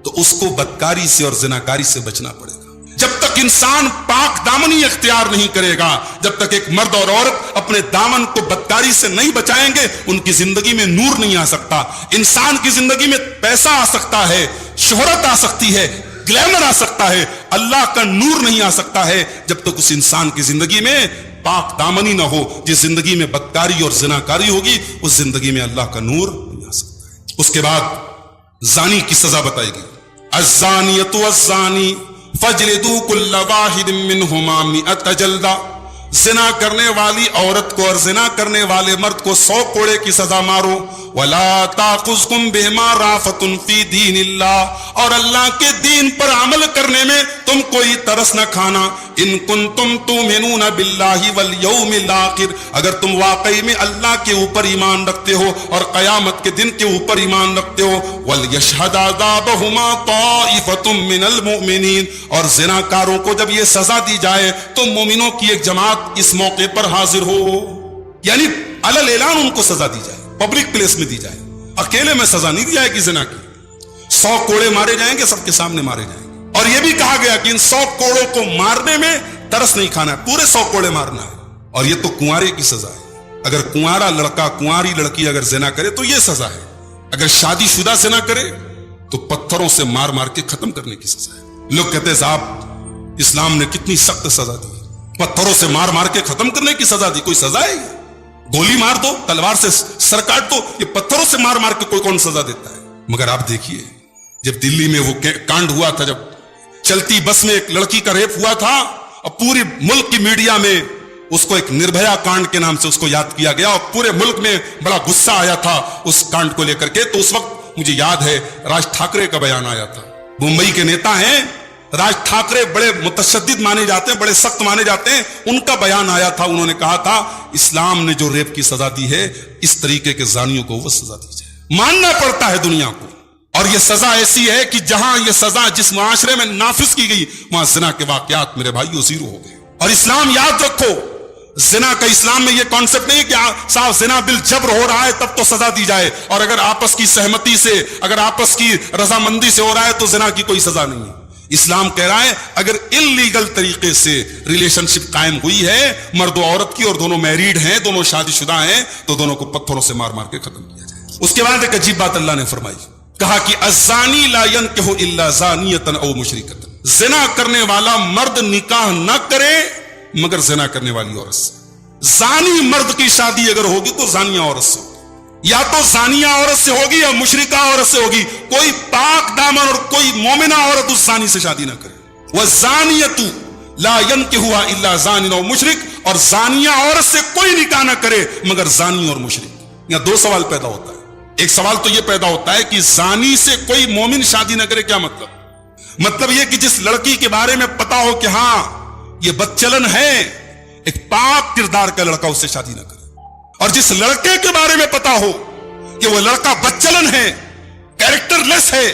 تو اس کو بدکاری سے اور زناکاری سے بچنا پڑے گا. جب تک انسان پاک دامنی اختیار نہیں کرے گا، جب تک ایک مرد اور عورت اپنے دامن کو بدکاری سے نہیں بچائیں گے، ان کی زندگی میں نور نہیں آ سکتا۔ انسان کی زندگی میں پیسہ آ سکتا ہے، شہرت آ سکتی ہے، گلیمر آ سکتا ہے، اللہ کا نور نہیں آ سکتا ہے جب تک اس انسان کی زندگی میں پاک دامنی نہ ہو۔ جس زندگی میں بدکاری اور زناکاری ہوگی، اس زندگی میں اللہ کا نور نہیں آ سکتا ہے۔ اس کے بعد زانی کی سزا بتائی گئی، الزانیۃ والزانی فجلدوا کل واحد منہما 100 جلدہ، زنا کرنے والی عورت کو اور زنا کرنے والے مرد کو 100 کوڑے کی سزا مارو۔ ولا تاخذکم بہما رافۃ فی دین اللہ، اور اللہ کے دین پر عمل کرنے میں تم کوئی ترس نہ کھانا۔ ان کنتم تؤمنون باللہ والیوم الآخر، اگر تم واقعی میں اللہ کے اوپر ایمان رکھتے ہو اور قیامت کے دن کے اوپر ایمان رکھتے ہو۔ ولیشہد عذابہما طائفۃ من المؤمنین، اور زناکاروں کو جب یہ سزا دی جائے تو مومنوں کی ایک جماعت اس موقع پر حاضر ہو، یعنی علل اعلان ان کو سزا دی جائے، پبلک پلیس میں دی جائے، اکیلے میں سزا نہیں دی جائے گی زنا کی۔ 100 کوڑے مارے جائیں گے، سب کے سامنے مارے جائیں گے۔ اور یہ بھی کہا گیا کہ ان 100 کوڑوں کو مارنے میں ترس نہیں کھانا ہے، پورے 100 کوڑے مارنا ہے۔ اور یہ تو کنوارے کی سزا ہے، اگر کنوارا لڑکا کنواری لڑکی اگر زنا کرے تو یہ سزا ہے، اگر شادی شدہ زنا کرے تو پتھروں سے مار مار کے ختم کرنے کی سزا ہے۔ لوگ کہتے ہیں صاحب اسلام نے کتنی سخت سزا دی، پتھروں سے مار مار کے ختم کرنے کی سزا دی، کوئی سزا ہے؟ گولی مار دو، تلوار سے سر کاٹ دو، یہ پتھروں سے مار مار کے کوئی کون سزا دیتا ہے؟ مگر آپ دیکھیے جب دلی میں وہ کانڈ ہوا تھا، جب چلتی بس میں ایک لڑکی کا ریپ ہوا تھا، اور پوری ملک کی میڈیا میں اس کو ایک نربھیا کانڈ کے نام سے اس کو یاد کیا گیا، اور پورے ملک میں بڑا غصہ آیا تھا اس کانڈ کو لے کر کے۔ تو اس وقت مجھے یاد ہے راج ٹھاکرے کا بیان آیا تھا، ممبئی کے نیتا ہیں راج ٹھاکرے، بڑے متشدد مانے جاتے ہیں، بڑے سخت مانے جاتے ہیں، ان کا بیان آیا تھا، انہوں نے کہا تھا اسلام نے جو ریپ کی سزا دی ہے اس طریقے کے زانیوں کو وہ سزا دی جائے۔ ماننا پڑتا ہے دنیا کو، اور یہ سزا ایسی ہے کہ جہاں یہ سزا جس معاشرے میں نافذ کی گئی وہاں زنا کے واقعات میرے بھائیو زیرو ہو گئے۔ اور اسلام یاد رکھو، زنا کا اسلام میں یہ کانسیپٹ نہیں ہے کہ صاحب زنا بالجبر ہو رہا ہے تب تو سزا دی جائے، اور اگر آپس کی سہمتی سے، اگر آپس کی رضامندی سے ہو رہا ہے تو زنا کی کوئی سزا نہیں ہے۔ اسلام کہہ رہا ہے اگر انلیگل طریقے سے ریلیشن شپ قائم ہوئی ہے مرد و عورت کی، اور دونوں میریڈ ہیں، دونوں شادی شدہ ہیں، تو دونوں کو پتھروں سے مار مار کے ختم کیا جائے۔ اس کے بعد ایک عجیب بات اللہ نے فرمائی، کہا کہ الزانی لا ينکح الا زانیۃ او مشرکۃ، زنا کرنے والا مرد نکاح نہ کرے مگر زنا کرنے والی عورت سے۔ زانی مرد کی شادی اگر ہوگی تو زانیہ عورت سے ہوگی، یا تو زانیہ عورت سے ہوگی یا مشرکہ عورت سے ہوگی، کوئی پاک دامن اور کوئی مومنہ عورت اس زانی سے شادی نہ کرے۔ والزانیۃ لا ينکحها الا زان او مشرک، اور زانیہ عورت سے کوئی نکاح نہ کرے مگر زانی اور مشرک۔ یہاں دو سوال پیدا ہوتا ہے، ایک سوال تو یہ پیدا ہوتا ہے کہ زانی سے کوئی مومن شادی نہ کرے، کیا مطلب یہ کہ جس لڑکی کے بارے میں پتا ہو کہ ہاں یہ بدچلن ہے، ایک پاک کردار کا لڑکا اس سے شادی نہ کرے، اور جس لڑکے کے بارے میں پتا ہو کہ وہ لڑکا بدچلن ہے، کیریکٹر لیس ہے،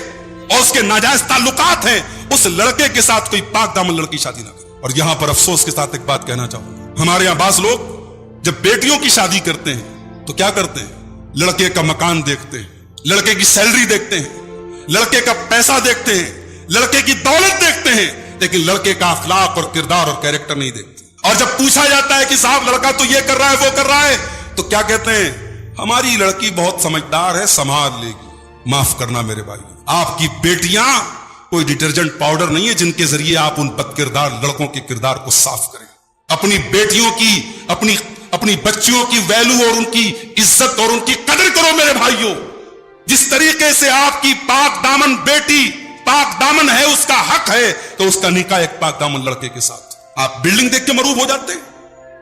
اور اس کے ناجائز تعلقات ہیں، اس لڑکے کے ساتھ کوئی پاک دامن لڑکی شادی نہ کرے۔ اور یہاں پر افسوس کے ساتھ ایک بات کہنا چاہوں گا، ہمارے یہاں بعض لوگ جب بیٹیوں کی شادی کرتے ہیں تو کیا کرتے ہیں، لڑکے کا مکان دیکھتے ہیں، لڑکے کی سیلری دیکھتے ہیں، لڑکے کا پیسہ دیکھتے ہیں، لڑکے کی دولت دیکھتے ہیں، لیکن لڑکے کا اخلاق اور کردار اور کیریکٹر نہیں دیکھتے۔ اور جب پوچھا جاتا ہے کہ صاحب لڑکا تو یہ کر رہا ہے وہ کر رہا ہے، تو کیا کہتے ہیں، ہماری لڑکی بہت سمجھدار ہے، سنبھال لے گی۔ معاف کرنا میرے بھائی، آپ کی بیٹیاں کوئی ڈٹرجنٹ پاؤڈر نہیں ہے جن کے ذریعے آپ ان بد کردار لڑکوں کے کردار کو صاف کریں۔ اپنی بیٹیوں کی، اپنی بچیوں کی ویلو اور ان کی عزت اور ان کی قدر کرو میرے بھائیوں۔ جس طریقے سے آپ کی پاک دامن بیٹی پاک دامن ہے، اس کا حق ہے تو اس کا نکاح ایک پاک دامن لڑکے کے ساتھ۔ آپ بلڈنگ دیکھ کے مروب ہو جاتے ہیں،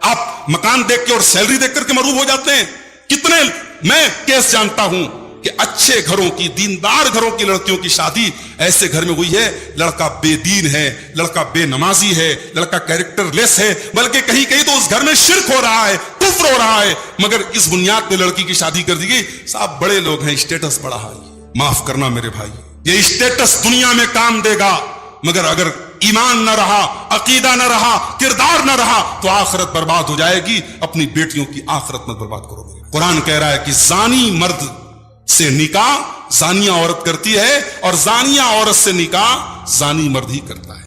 آپ مکان دیکھ کے اور سیلری دیکھ کر کے مروب ہو جاتے ہیں۔ کتنے میں کیس جانتا ہوں کہ اچھے گھروں کی، دیندار گھروں کی لڑکیوں کی شادی ایسے گھر میں ہوئی ہے، لڑکا بے دین ہے، لڑکا بے نمازی ہے، لڑکا کیریکٹر لیس ہے، بلکہ کہیں کہیں تو اس گھر میں شرک ہو رہا ہے، کفر ہو رہا ہے، مگر اس بنیاد پہ لڑکی کی شادی کر دی گئی۔ صاحب بڑے لوگ ہیں، اسٹیٹس بڑا ہے۔ معاف کرنا میرے بھائی، یہ اسٹیٹس دنیا میں کام دے گا، مگر اگر ایمان نہ رہا، عقیدہ نہ رہا، کردار نہ رہا تو آخرت برباد ہو جائے گی۔ اپنی بیٹیوں کی آخرت مت برباد کرو۔ قرآن کہہ رہا ہے کہ زانی مرد سے نکاح زانیہ عورت کرتی ہے، اور زانیہ عورت سے نکاح زانی مرد ہی کرتا ہے۔